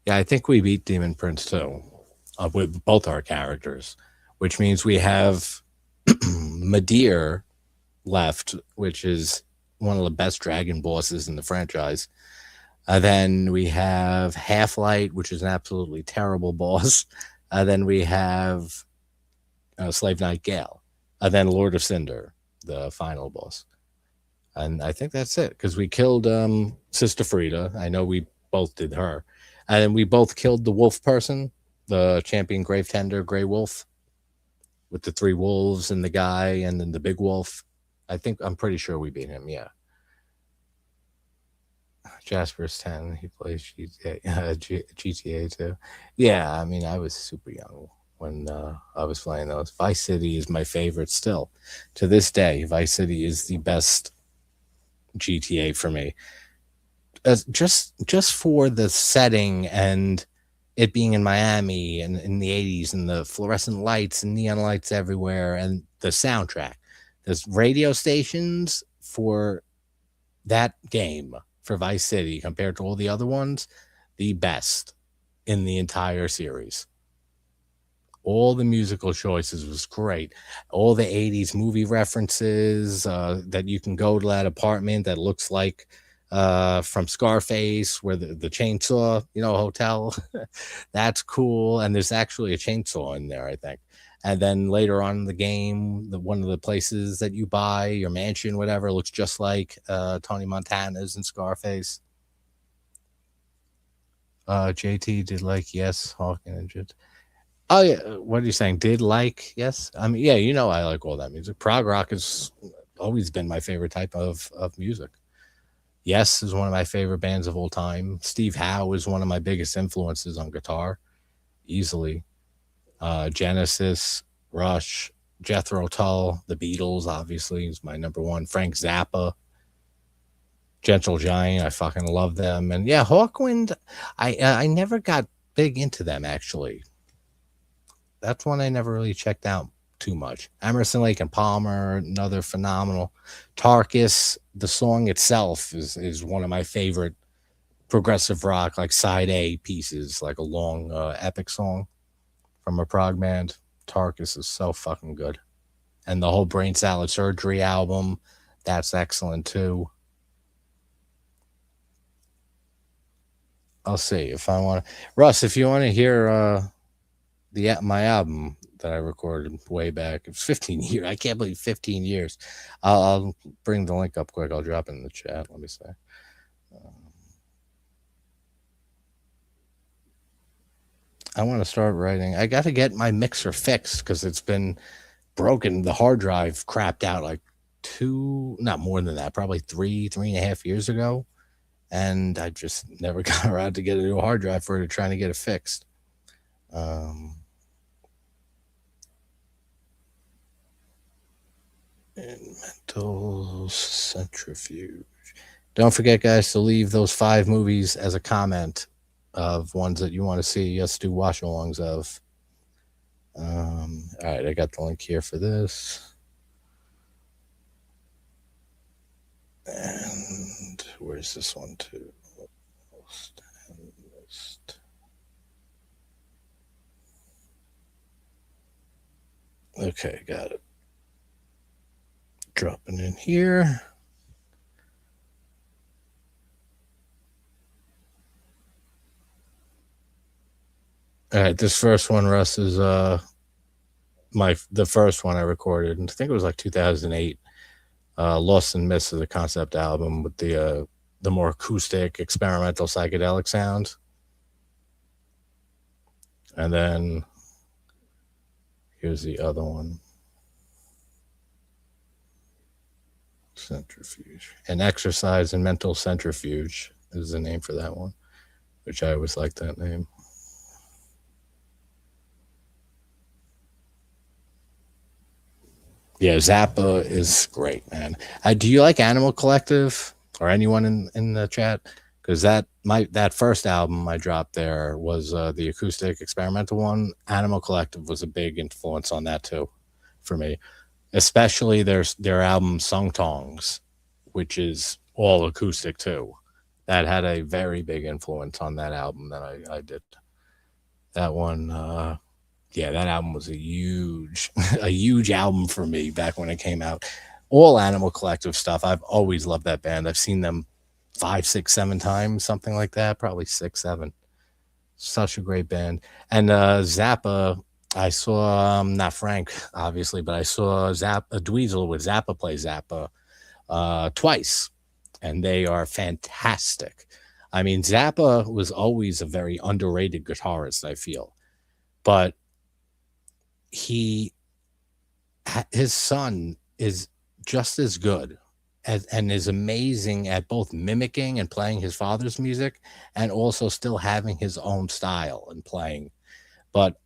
Yeah, I think we beat Demon Prince too, with both our characters, which means we have Madir left, which is one of the best dragon bosses in the franchise. Then we have Half-Light, which is an absolutely terrible boss. Then we have Slave Knight Gale. Then Lord of Cinder, the final boss. And I think that's it, because we killed Sister Frida. I know we both did her. And then we both killed the wolf person, the champion grave tender, Grey Wolf, with the 3 wolves and the guy and then the big wolf. I'm pretty sure we beat him, yeah. Jasper's 10. He plays GTA too. Yeah, I mean, I was super young when I was playing those. Vice City is my favorite still. To this day, Vice City is the best GTA for me. Just for the setting and it being in Miami and in the 80s and the fluorescent lights and neon lights everywhere and the soundtrack. There's radio stations for that game, for Vice City, compared to all the other ones, the best in the entire series. All the musical choices was great. All the 80s movie references, that you can go to that apartment that looks like from Scarface, where the chainsaw, hotel. That's cool. And there's actually a chainsaw in there, I think. And then later on in the game, one of the places that you buy, your mansion, whatever, looks just like Tony Montana's in Scarface. JT did like, yes, Hawking and Jits. Oh yeah, what are you saying? Did like, yes? I mean, yeah, I like all that music. Prog rock has always been my favorite type of music. Yes is one of my favorite bands of all time. Steve Howe is one of my biggest influences on guitar, easily. Genesis, Rush, Jethro Tull, the Beatles, obviously, is my number one. Frank Zappa, Gentle Giant, I fucking love them. And yeah, Hawkwind, I never got big into them, actually. That's one I never really checked out too much. Emerson, Lake and Palmer, another phenomenal. Tarkus, the song itself is one of my favorite progressive rock, like side A pieces, like a long epic song from a prog band. Tarkus is so fucking good. And the whole Brain Salad Surgery album, that's excellent too. I'll see if I want to. Russ, if you want to hear my album that I recorded way back, it was 15 years. I can't believe 15 years. I'll bring the link up quick. I'll drop it in the chat. Let me say. I want to start writing. I got to get my mixer fixed because it's been broken. The hard drive crapped out like not more than that, probably 3.5 years ago. And I just never got around to get a new hard drive for it, trying to get it fixed. Mental centrifuge. Don't forget, guys, to leave those 5 movies as a comment of ones that you want to see us do watch-alongs of. All right, I got the link here for this. And where's this one too? Okay, got it. Dropping in here. All right, this first one, Russ, is the first one I recorded. I think it was like 2008. Lost and Missed is a concept album with the more acoustic, experimental, psychedelic sound. And then here's the other one. Centrifuge. An Exercise in Mental Centrifuge is the name for that one, which I always liked that name. Yeah, Zappa is great, man. Do you like Animal Collective or anyone in the chat? Because that first album I dropped there was the acoustic experimental one. Animal Collective was a big influence on that too, for me. Especially their album Sung Tongs, which is all acoustic too. That had a very big influence on that album that I did. That one, yeah, that album was a huge album for me back when it came out. All Animal Collective stuff. I've always loved that band. I've seen them 5, 6, 7 times, something like that. Probably 6, 7. Such a great band. And Zappa, I saw not Frank, obviously, but I saw Dweezil with Zappa play Zappa twice, and they are fantastic. I mean, Zappa was always a very underrated guitarist, I feel, but his son is just as good and is amazing at both mimicking and playing his father's music and also still having his own style and playing. But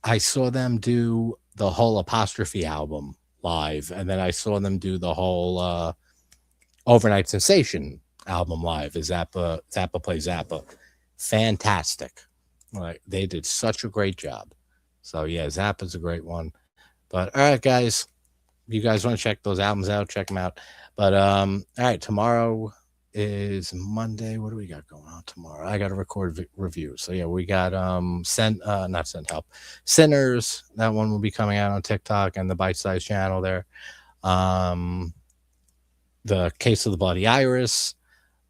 I saw them do the whole Apostrophe album live, and then I saw them do the whole Overnight Sensation album live as Zappa plays Zappa. Fantastic. Like, they did such a great job. So yeah, Zappa's a great one. But all right, guys, you guys want to check those albums out, check them out. But all right, tomorrow is Monday. What do we got going on tomorrow? I got to record reviews. So yeah, we got not send help, Sinners. That one will be coming out on TikTok and the Bite Size channel there. The Case of the Bloody Iris,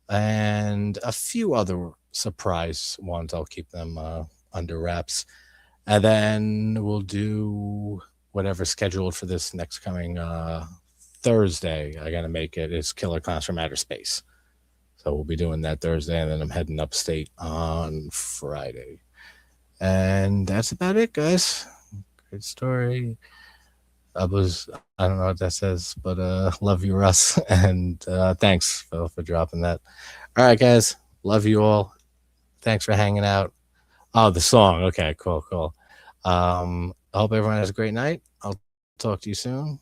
and a few other surprise ones. I'll keep them under wraps, and then we'll do whatever's scheduled for this next coming Thursday. I gotta make it. It's Killer Clowns from Outer Space. So we'll be doing that Thursday, and then I'm heading upstate on Friday. And that's about it, guys. Great story. I don't know what that says, but love you, Russ. And thanks, Phil, for dropping that. All right, guys. Love you all. Thanks for hanging out. Oh, the song. Okay, cool. I hope everyone has a great night. I'll talk to you soon.